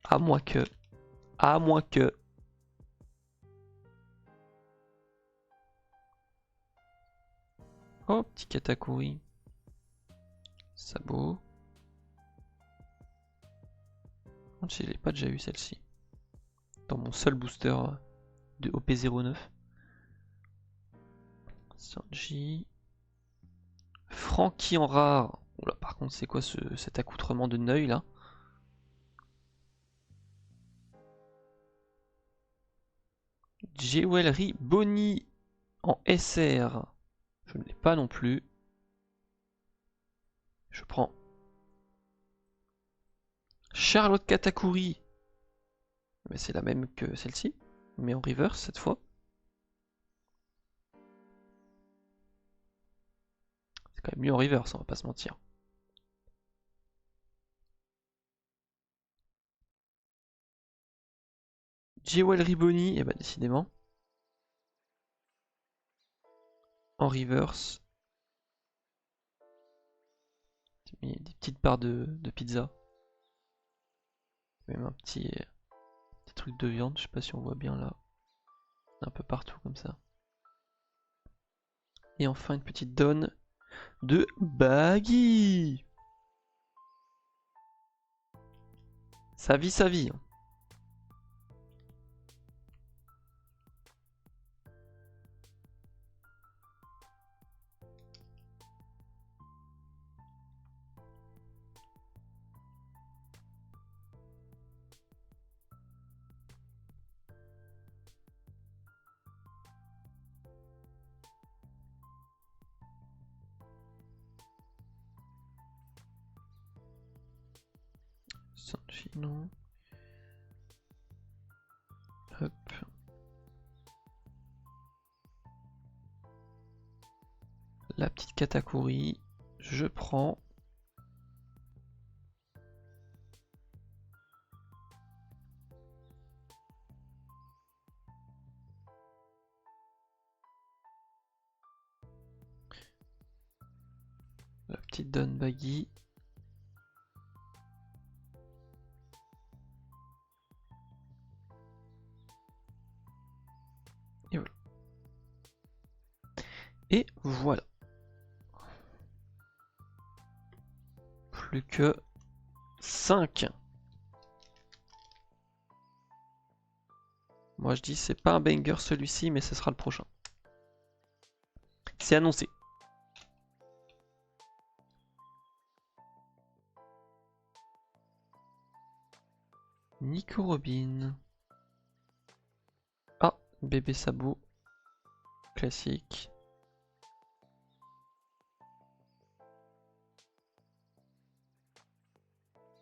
À moins que. À moins que. Oh, petit Katakuri. Sabot. Je l'ai pas déjà eu celle-ci. Dans mon seul booster de OP09. Sanji. Frankie en rare. Oula, par contre, c'est quoi cet accoutrement de Neuil là? Jewelry Bonnie en SR. Je ne l'ai pas non plus. Je prends Charlotte Katakuri. Mais c'est la même que celle-ci, mais en reverse cette fois. C'est quand même mieux en reverse, on va pas se mentir. Jewelry Bonnie, et bah décidément. En reverse. Des petites barres de pizza. Même un petit truc de viande, je sais pas si on voit bien là. Un peu partout comme ça. Et enfin une petite donne de Baggy. Sa vie, sa vie. Sanji, non. Hop. La petite Katakuri. Je prends. La petite donne Baggy. Et voilà. Et voilà. Plus que 5. Moi je dis c'est pas un banger celui-ci, mais ce sera le prochain. C'est annoncé. Nico Robin. Ah, bébé sabot. Classique.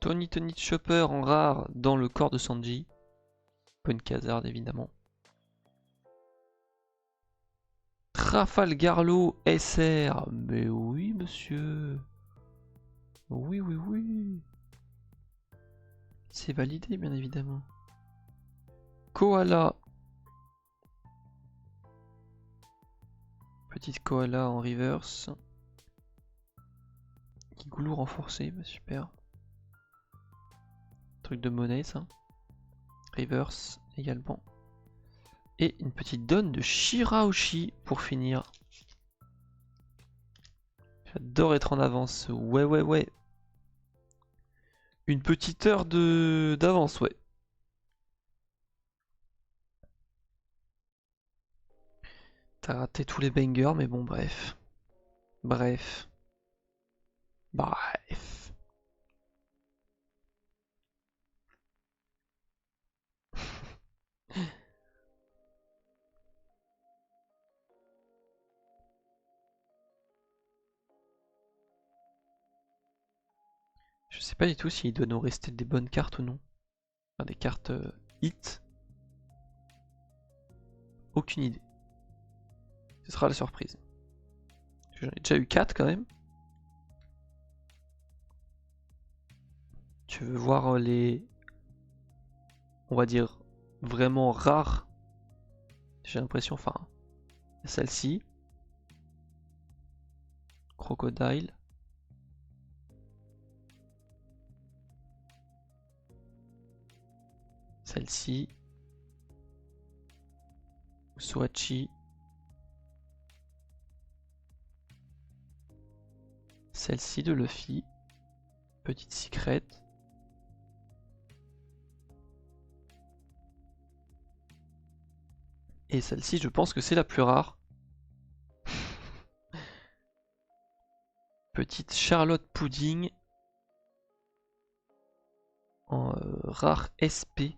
Tony Chopper en rare dans le corps de Sanji. Bonne casarde évidemment. Trafalgarlo SR. Mais oui monsieur. Oui, oui, oui. C'est validé bien évidemment. Koala. Petite koala en reverse. Kigoulou renforcé, bah super. Truc de monnaie ça. Reverse également. Et une petite donne de Shirahoshi pour finir. J'adore être en avance. Ouais, ouais, ouais. Une petite heure d'avance, ouais. T'as raté tous les bangers, mais bon, bref. Bref. Bref. sais pas du tout s'il doit nous rester des bonnes cartes ou non. Enfin, des cartes hit. Aucune idée. Ce sera la surprise. J'en ai déjà eu 4 quand même. Tu veux voir les, on va dire, vraiment rares. J'ai l'impression, enfin, celle-ci. Crocodile. Celle-ci. Suachi. Celle-ci de Luffy. Petite secret. Et celle-ci, je pense que c'est la plus rare. Petite Charlotte Pudding. En rare SP.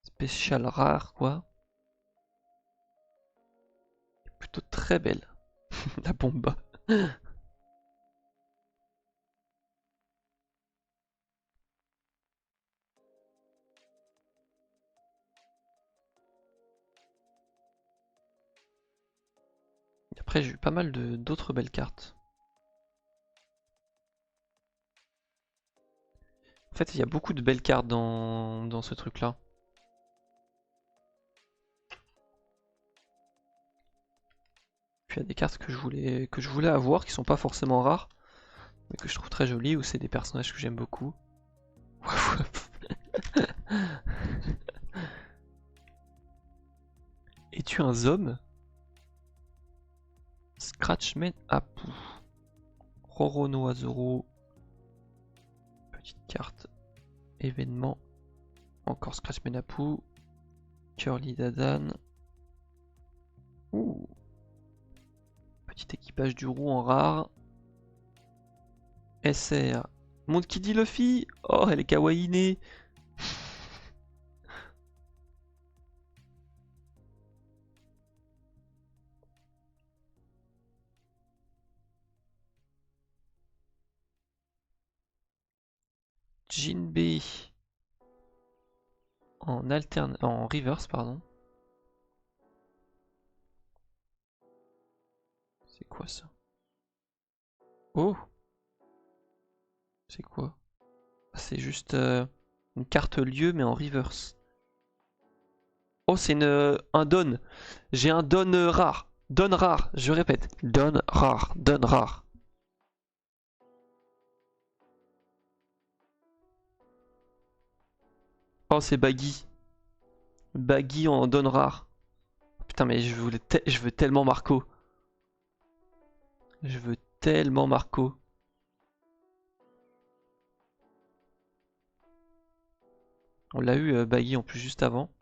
Spécial rare, quoi. Plutôt très belle. La bomba. Après, j'ai eu pas mal d'autres belles cartes. En fait, il y a beaucoup de belles cartes dans ce truc-là. Puis il y a des cartes que je voulais avoir, qui sont pas forcément rares, mais que je trouve très jolies, ou c'est des personnages que j'aime beaucoup. Es-tu un Zom? Scratchman Apu. Rorono Azuro. Petite carte. Événement. Encore Scratchman Apu. Curly Dadan. Ouh. Petit équipage du roux en rare. SR. Montre qui dit Luffy. Oh, elle est kawaii. Jinbei en reverse, pardon. C'est quoi ça? Oh, c'est quoi? C'est juste une carte lieu mais en reverse. Oh, c'est un don. J'ai un don rare. Don rare, je répète. Don rare, don rare. Oh, c'est Baggy. Baggy en don rare. Putain, mais je veux tellement Marco. Je veux tellement Marco. On l'a eu Baggy en plus juste avant.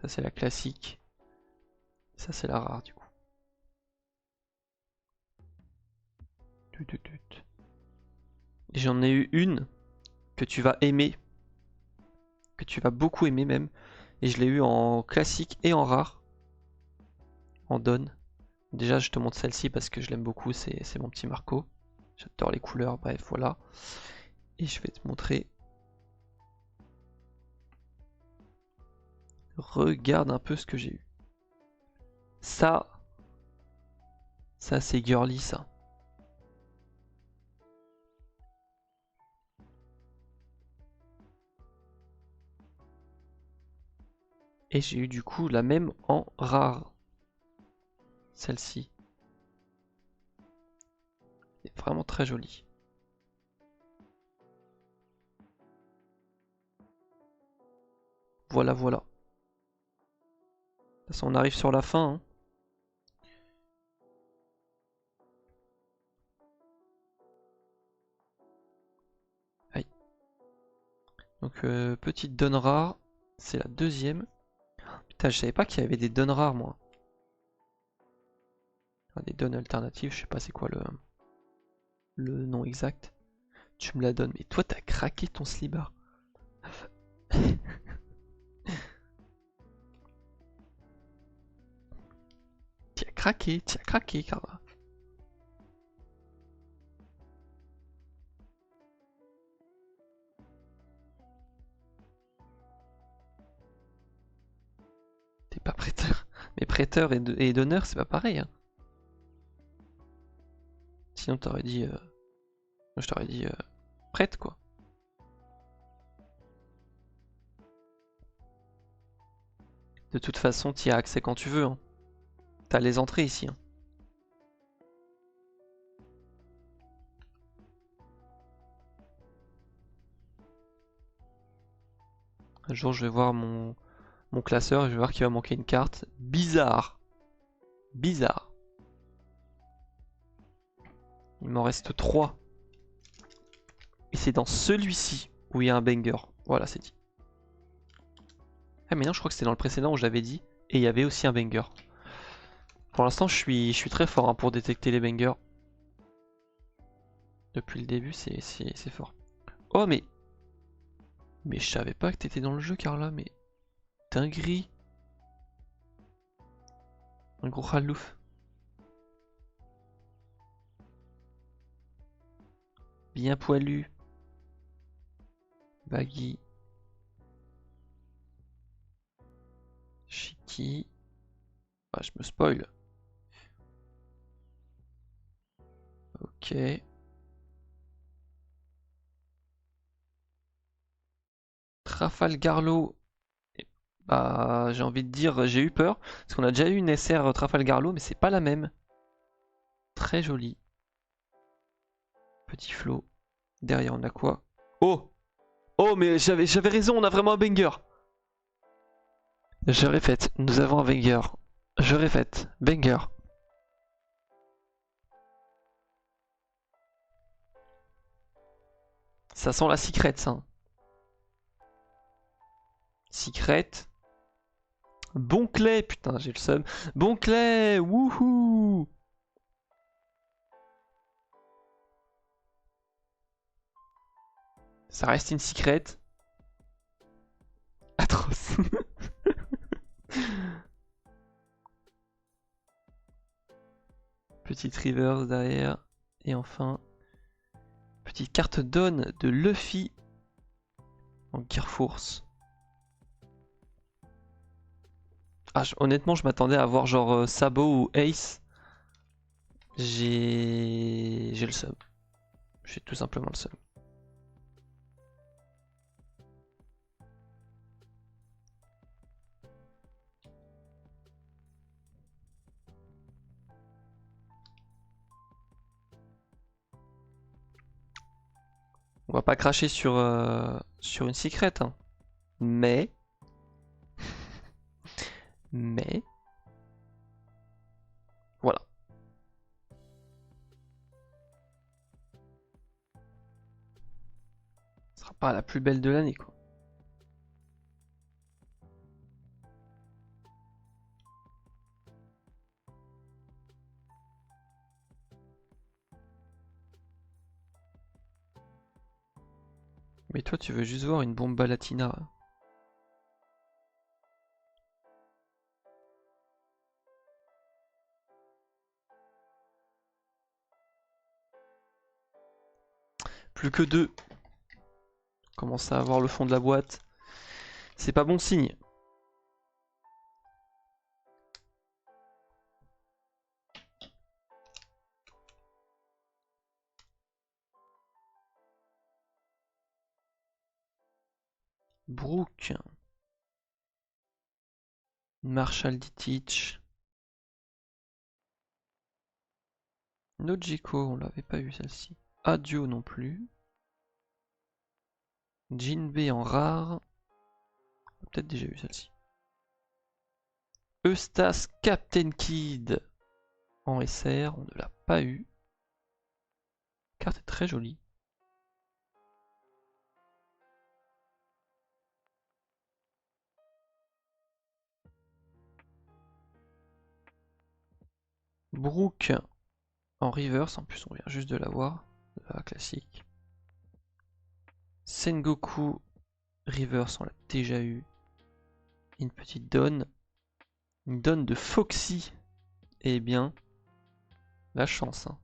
Ça, c'est la classique. Ça, c'est la rare du coup. Et j'en ai eu une que tu vas aimer. Que tu vas beaucoup aimer même. Et je l'ai eu en classique et en rare. En don. Déjà, je te montre celle-ci parce que je l'aime beaucoup. C'est mon petit Marco. J'adore les couleurs. Bref, voilà. Et je vais te montrer. Regarde un peu ce que j'ai eu. Ça c'est girly ça. Et j'ai eu du coup la même en rare. Celle-ci. C'est vraiment très jolie. Voilà, voilà. De toute façon, on arrive sur la fin. Hein. Aïe. Donc, petite donne rare. C'est la deuxième. Putain, je savais pas qu'il y avait des donnes rares, moi. Enfin, des donnes alternatives, je sais pas c'est quoi le nom exact. Tu me la donnes. Mais toi, t'as craqué ton slibard. Tu as craqué, Carla. pas prêteur. Mais prêteur et donneur, c'est pas pareil. Hein. Sinon, t'aurais dit. Je t'aurais dit prête, quoi. De toute façon, t'y as accès quand tu veux. Hein. T'as les entrées ici. Hein. Un jour, je vais voir mon classeur et je vais voir qu'il va manquer une carte. Bizarre. Bizarre. Il m'en reste 3. Et c'est dans celui-ci où il y a un banger. Voilà, c'est dit. Ah mais non, je crois que c'était dans le précédent où je l'avais dit. Et il y avait aussi un banger. Pour l'instant, je suis très fort hein, pour détecter les bangers. Depuis le début, c'est fort. Oh mais... Mais je savais pas que t'étais dans le jeu, Carla, mais... Dinguerie. Un gros khalouf. Bien poilu. Baggy. Shiki. Ah, je me spoil. Ok. Trafalgarlo. Bah, j'ai envie de dire, j'ai eu peur. Parce qu'on a déjà eu une SR Trafalgarlo, mais c'est pas la même. Très jolie. Petit flow. Derrière, on a quoi? Oh! Oh, mais j'avais raison, on a vraiment un banger. Je répète, nous avons un banger. Je répète, banger. Ça sent la secret, ça. Secret. Bon clé, putain, j'ai le seum. Bon clé, wouhou! Ça reste une secret. Atroce. Petite reverse derrière. Et enfin, petite carte donne de Luffy en Gear Force. Ah, honnêtement, je m'attendais à voir genre Sabo ou Ace. J'ai le seum. J'ai tout simplement le seum. On va pas cracher sur une secret, hein. Mais... Mais... Voilà. Ce sera pas la plus belle de l'année, quoi. Mais toi, tu veux juste voir une bombe latina. Plus que 2. Commence à avoir le fond de la boîte. C'est pas bon signe. Brooke. Marshall Ditich. Nojiko, on l'avait pas eu celle-ci. Adio non plus. Jinbei en rare. On a peut-être déjà eu celle-ci. Eustace Captain Kid en SR, on ne l'a pas eu. La carte est très jolie. Brooke en reverse, en plus on vient juste de l'avoir. La classique. Sengoku reverse, on l'a déjà eu. Une petite donne. Une donne de Foxy. Eh bien, la chance. Hein.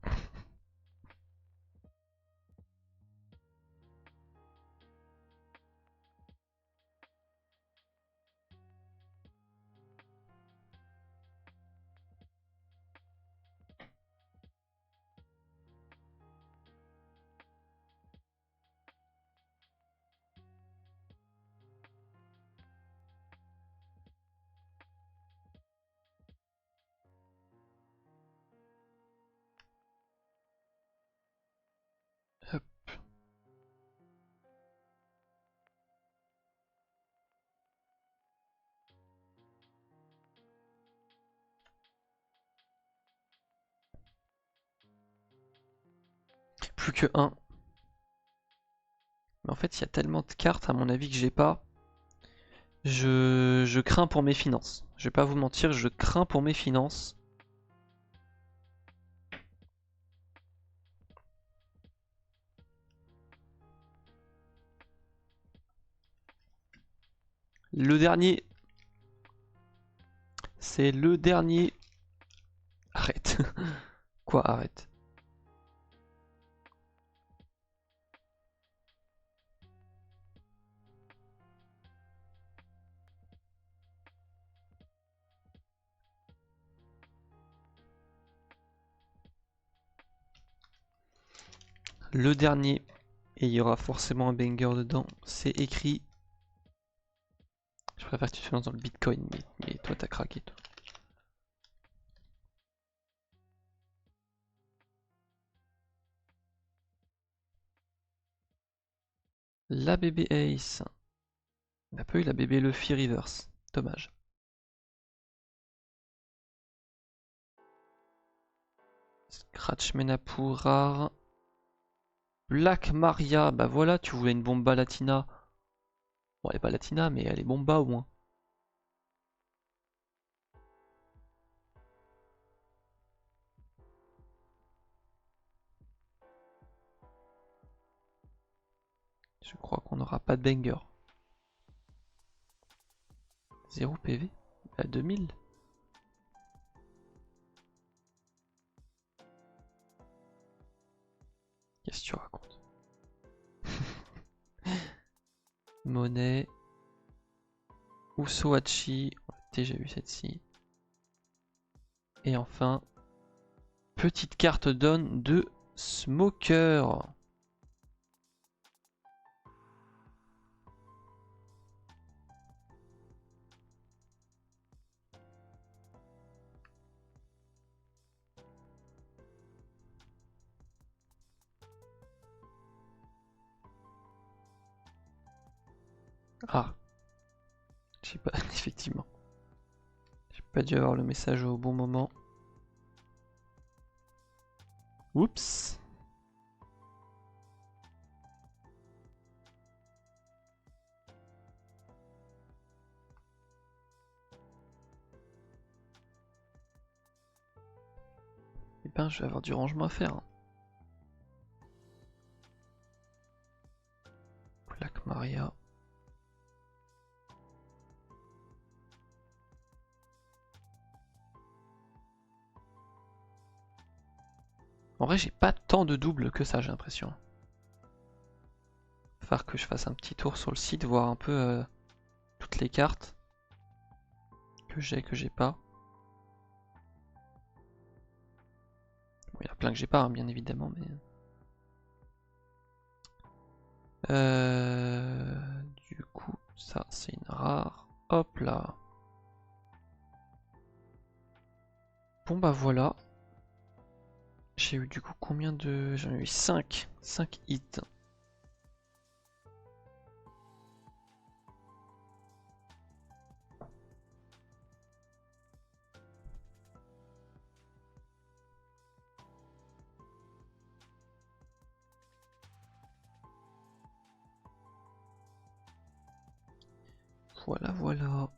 plus que 1. Mais en fait, il y a tellement de cartes, à mon avis, que j'ai pas. Je crains pour mes finances. Je vais pas vous mentir, je crains pour mes finances. Le dernier. C'est le dernier. Arrête. Quoi, arrête? Le dernier. Et il y aura forcément un banger dedans. C'est écrit. Je préfère que tu te lances dans le Bitcoin, mais toi t'as craqué toi. La bébé Ace. On n'a pas eu la bébé Luffy Reverse. Dommage. Scratch Menapu rare. Black Maria. Bah voilà, tu voulais une bomba latina. Bon, elle est pas latina, mais elle est bomba au moins. Je crois qu'on n'aura pas de banger. 0 PV à 2000. Qu'est-ce que tu racontes? Monnaie. Usohachi. On a déjà eu celle-ci. Et enfin, petite carte donne de Smoker. Ah, je sais pas, effectivement. J'ai pas dû avoir le message au bon moment. Oups. Eh ben, je vais avoir du rangement à faire. Black Maria. En vrai, j'ai pas tant de doubles que ça, j'ai l'impression. Falloir que je fasse un petit tour sur le site, voir un peu toutes les cartes que j'ai pas. Bon, il y en a plein que j'ai pas, hein, bien évidemment, mais... Du coup, ça, c'est une rare. Hop là. Bon bah voilà. J'ai eu du coup combien de... J'en ai eu 5. 5 hits. Voilà, voilà.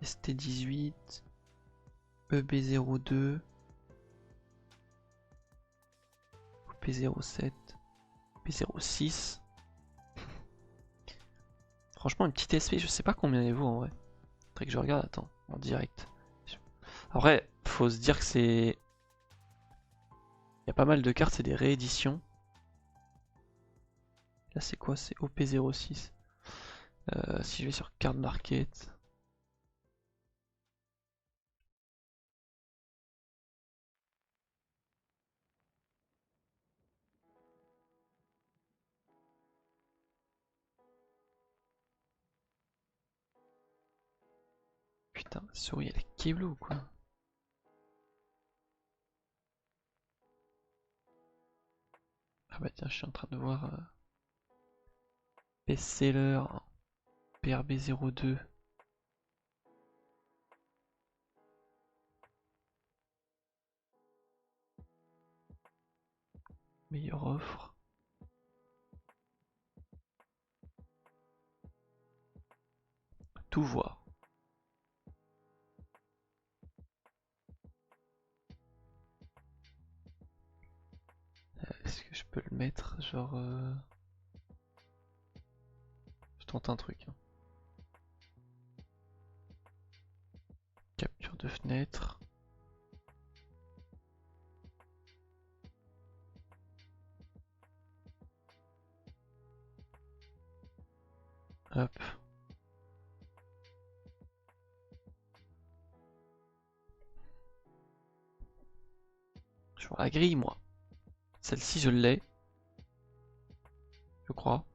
ST18. EB02. P07. P06. Franchement, une petite SP, je sais pas combien il vaut en vrai. Faudrait que je regarde, attends, en direct. Après, faut se dire que c'est... Il y a pas mal de cartes, c'est des rééditions. Là, c'est quoi? C'est OP06. Si je vais sur Card Market... Putain, ma souris, elle est keblo ou quoi? Ah bah tiens, je suis en train de voir... Bestseller, PRB02. Meilleure offre. Tout voir. Est-ce que je peux le mettre genre... Je tente un truc. Hein. Capture de fenêtre. Hop. Je vois la grille moi. Celle-ci je l'ai. Je crois.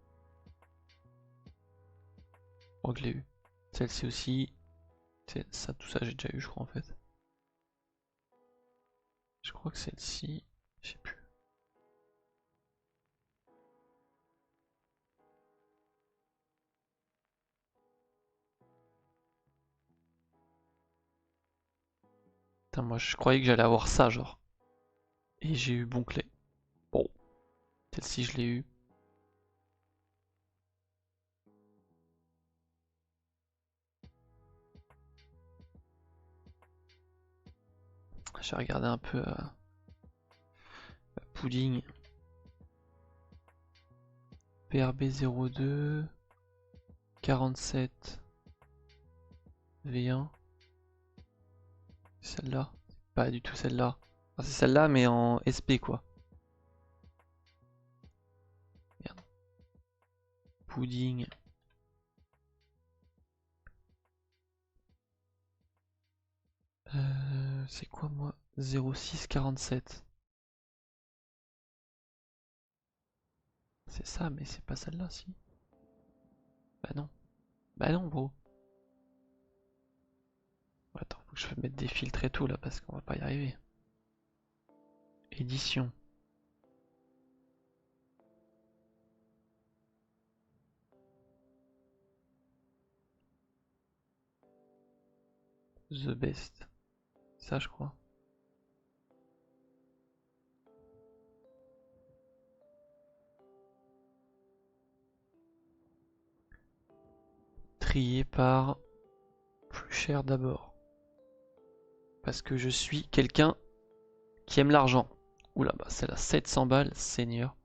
Oh, je l'ai eu. Celle-ci aussi. Ça, tout ça j'ai déjà eu je crois en fait. Je crois que celle-ci... Je sais plus. Putain, moi je croyais que j'allais avoir ça genre. Et j'ai eu bon clé. Bon. Celle-ci je l'ai eu. J'ai regardé un peu pudding. PRB 02 47 V1. Celle-là. Pas du tout celle-là. Enfin, c'est celle-là mais en SP quoi. Merde. Pudding. C'est quoi moi 06 47. C'est ça mais c'est pas celle-là si. Bah non. Bah non bro. Attends, faut que je mette des filtres et tout là parce qu'on va pas y arriver. Édition. The best. Ça je crois. Trié par plus cher d'abord. Parce que je suis quelqu'un qui aime l'argent. Oula, bah celle-là, 700 balles, seigneur.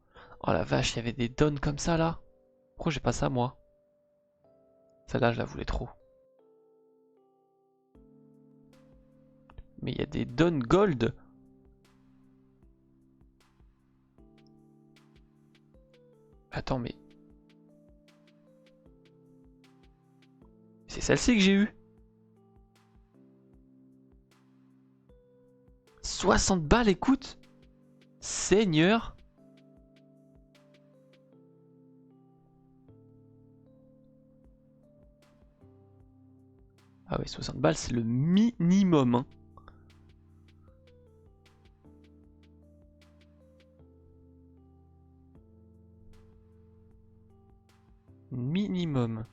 Oh la vache, il y avait des donnes comme ça là. Pourquoi j'ai pas ça moi? Celle-là, je la voulais trop. Mais il y a des donnes gold. Attends, mais... C'est celle-ci que j'ai eue. 60 balles, écoute. Seigneur. Ah ouais, 60 balles, c'est le minimum. Hein. Minimum.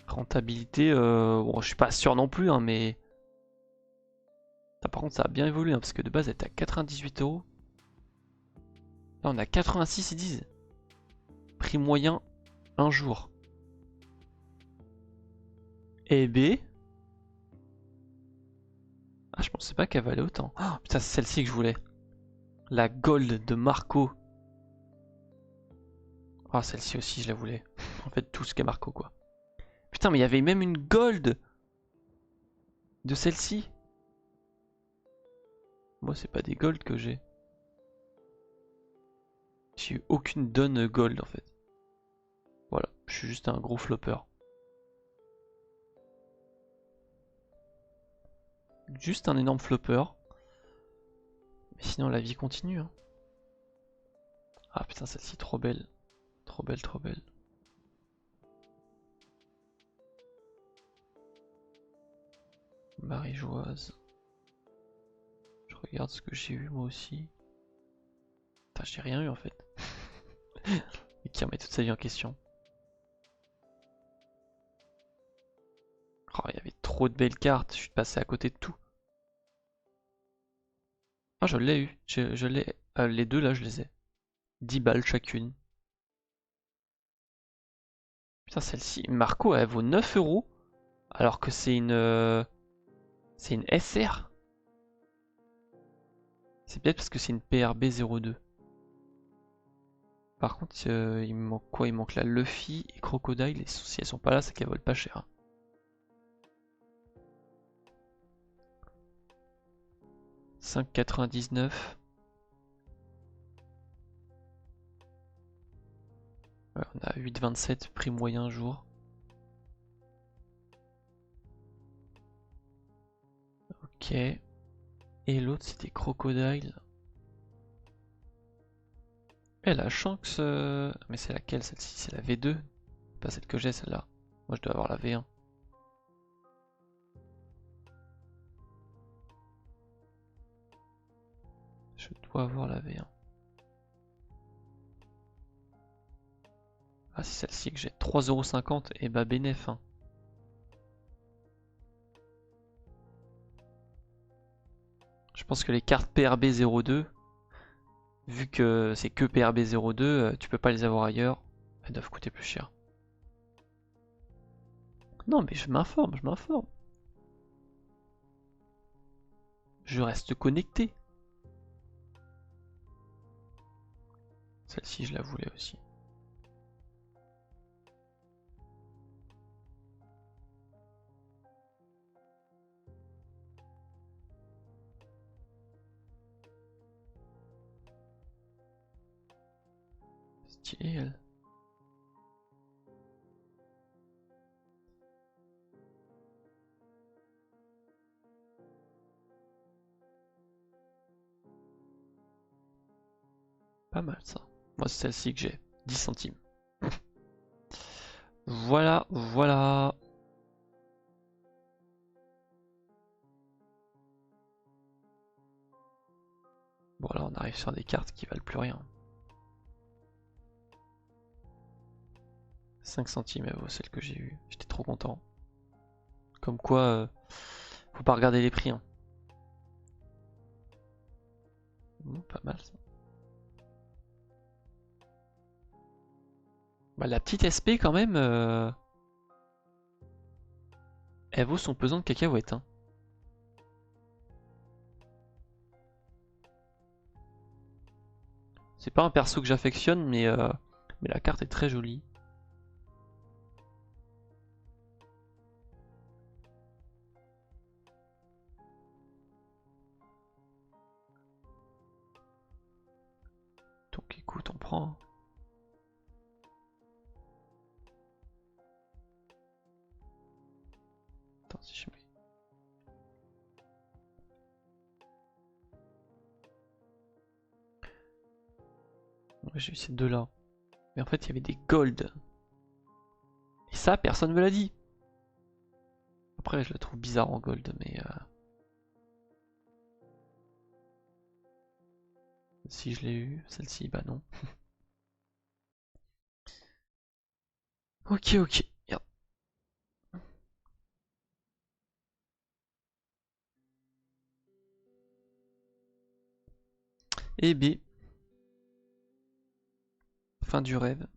Rentabilité, bon, je suis pas sûr non plus, hein, mais... Ça, par contre, ça a bien évolué, hein, parce que de base, elle était à 98 €. Là, on a 86, ils disent. Prix moyen, un jour. Et B. Ah, je pensais pas qu'elle valait autant. Oh, putain, c'est celle-ci que je voulais. La Gold de Marco. Ah, celle-ci aussi, je la voulais. En fait, tout ce qu'est Marco, quoi. Putain, mais il y avait même une Gold de celle-ci. Moi, c'est pas des Gold que j'ai. J'ai eu aucune donne Gold, en fait. Voilà, je suis juste un gros flopper. Juste un énorme flopper. Mais sinon, la vie continue. Hein. Ah putain, celle-ci, trop belle. Trop belle, trop belle. Marie-Joise. Je regarde ce que j'ai eu moi aussi. Putain, j'ai rien eu en fait. Et qui remet toute sa vie en question. Oh, il y avait trop de belles cartes, je suis passé à côté de tout. Ah, je l'ai eu. Je l'ai. Les deux là, je les ai. 10 balles chacune. Putain, celle-ci. Marco, elle vaut 9 euros. Alors que c'est une SR. C'est peut-être parce que c'est une PRB 02. Par contre, il me manque quoi? Il manque la Luffy et Crocodile. Et si elles sont pas là, c'est qu'elles valent pas cher. 5,99. Ouais, on a 8,27 prix moyen jour. Ok. Et l'autre c'était Crocodile. Et la Shanks. Mais c'est laquelle celle-ci? C'est la V2. Pas celle que j'ai celle-là. Moi je dois avoir la V1. Je dois avoir la V1. Ah, c'est celle-ci que j'ai. 3,50 €. Et bah bénéf. Hein. Je pense que les cartes PRB 02, vu que c'est que PRB 02, tu peux pas les avoir ailleurs. Elles doivent coûter plus cher. Non, mais je m'informe, je m'informe. Je reste connecté. Celle-ci, je la voulais aussi. Stylée, elle. Pas mal ça. Moi, c'est celle-ci que j'ai. 10 centimes. Voilà, voilà. Bon, là, on arrive sur des cartes qui valent plus rien. 5 centimes, elle vaut celle que j'ai eue. J'étais trop content. Comme quoi, faut pas regarder les prix. Hein. Pas mal ça. Bah, la petite SP quand même, elle vaut son pesant de cacahuètes. Hein. C'est pas un perso que j'affectionne, mais la carte est très jolie. Donc écoute, on prend. Hein. Attends, si je mets. Ouais, j'ai eu ces deux-là. Mais en fait, il y avait des gold. Et ça, personne me l'a dit. Après, je la trouve bizarre en gold, mais... Si je l'ai eu, celle-ci, bah non. Ok, ok. Merde. Et B. Fin du rêve.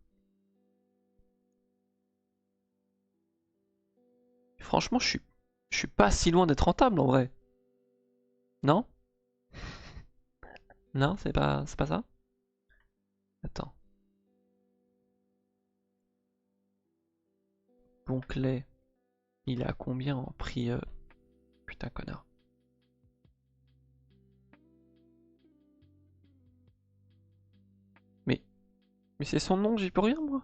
Franchement, je suis pas si loin d'être rentable en vrai. Non? Non, c'est pas ça? Attends. Bonclay, il est à combien en prix Putain, connard. Mais, mais c'est son nom, j'y peux rien moi.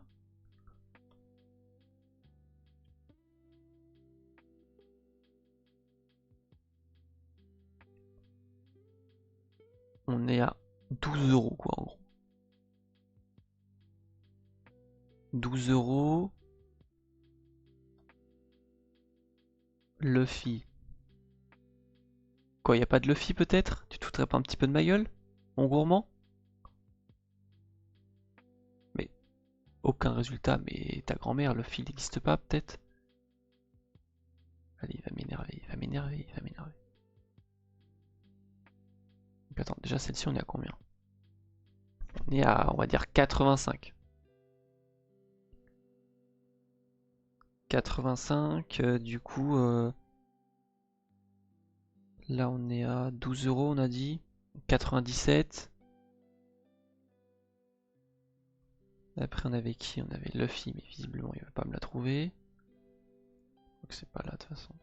On est à 12 € quoi en gros. 12 €. Luffy. Quoi, y a pas de Luffy peut-être? Tu te foutrais pas un petit peu de ma gueule? Mon gourmand? Mais aucun résultat, mais ta grand-mère, Luffy n'existe pas peut-être? Allez, il va m'énerver, il va m'énerver, il va m'énerver. Donc attends, déjà celle-ci on est à combien? On est à, on va dire 85. 85, du coup, là on est à 12 euros on a dit. 97. Après on avait qui? On avait Luffy, mais visiblement il veut pas me la trouver. Donc c'est pas là de toute façon.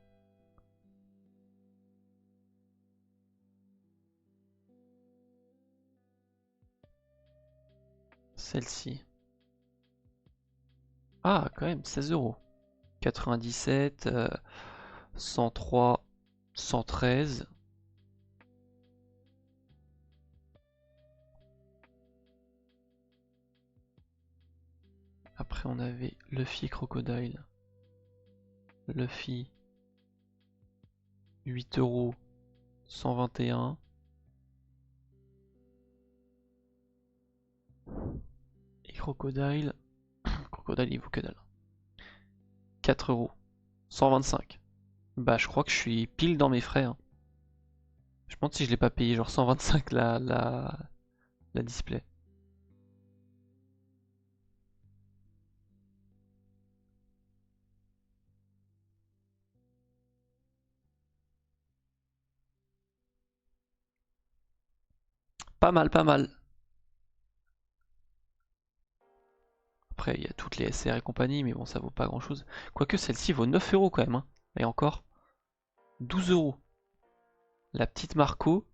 Celle-ci. Ah, quand même, 16 euros. 97, 103, 113. Après, on avait Luffy Crocodile. Luffy, 8 euros, 121. Et Crocodile, Crocodile, il vaut que dalle. 4 euros, 125. Bah, je crois que je suis pile dans mes frais, hein. Je me demande si je l'ai pas payé, genre 125 la display. Pas mal, pas mal. Après, il y a toutes les SR et compagnie, mais bon, ça vaut pas grand chose. Quoique celle-ci vaut 9 euros quand même, hein. Et encore, 12 euros. La petite Marco,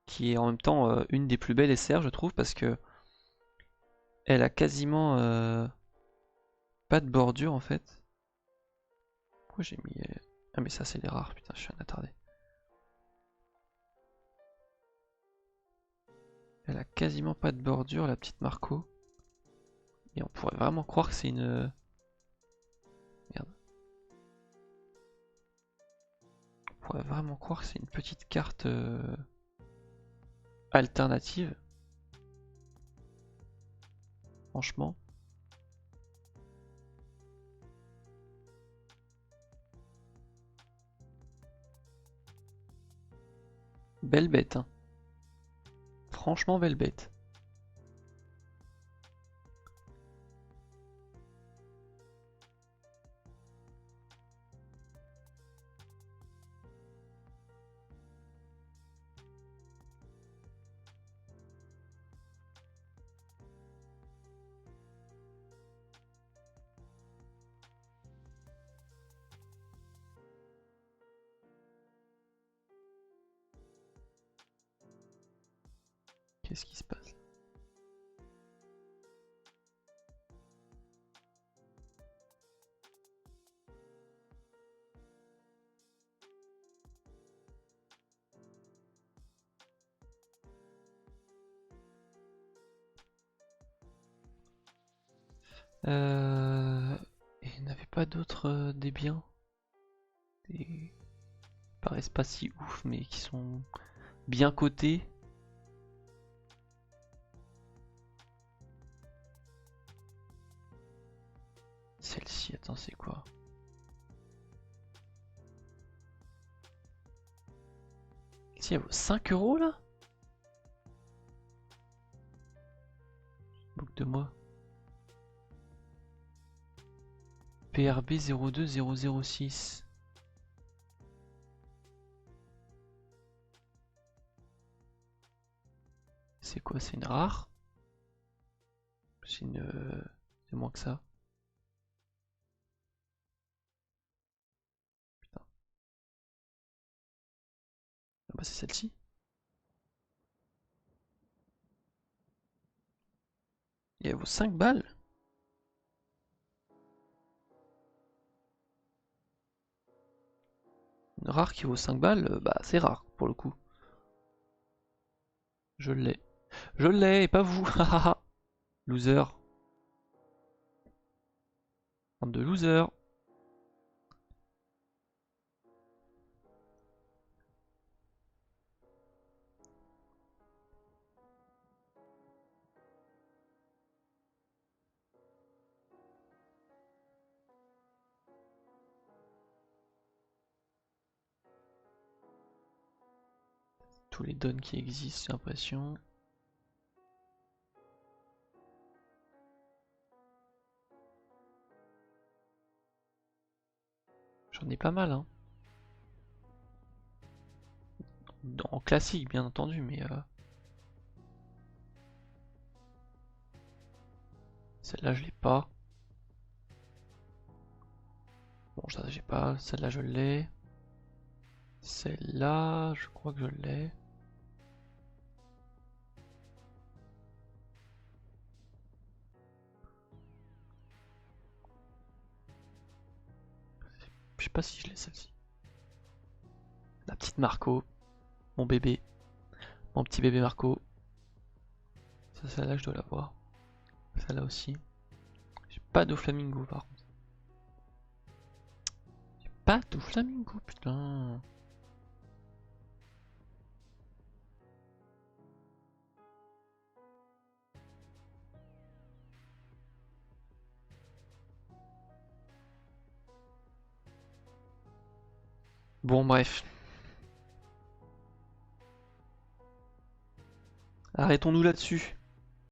qui est en même temps une des plus belles SR, je trouve, parce que elle a quasiment pas de bordure en fait. Pourquoi j'ai mis. Ah, mais ça, c'est les rares, putain, je suis un attardé. Elle a quasiment pas de bordure, la petite Marco. Et on pourrait vraiment croire que c'est une. Merde. On pourrait vraiment croire que c'est une petite carte alternative. Franchement. Belle bête, hein. Franchement, belle bête. Qu'est-ce qui se passe? Et il n'y avait pas d'autres des biens qui paraissent pas si ouf, mais qui sont bien cotés. Celle-ci, attends, c'est quoi? Si elle vaut 5 euros là? Boucle de moi. PRB 02006. C'est quoi? C'est une rare? C'est une. C'est moins que ça. Putain. Ah bah c'est celle-ci. Et elle vaut 5 balles. Une rare qui vaut 5 balles, bah c'est rare pour le coup. Je l'ai. Je l'ai, et pas vous. Loser. Bande de loser. tous les dons qui existent, j'ai l'impression. J'en ai pas mal, hein. En classique, bien entendu, mais celle-là, je l'ai pas. Bon, ça, j'ai pas. Celle-là, je l'ai. Celle-là, je crois que je l'ai. Je sais pas si je l'ai celle-ci. La petite Marco, mon bébé, mon petit bébé Marco. Ça, celle-là, je dois l'avoir. Celle-là aussi. J'ai pas de flamingo par contre. J'ai pas de flamingo, putain. Bon, bref. Arrêtons-nous là-dessus.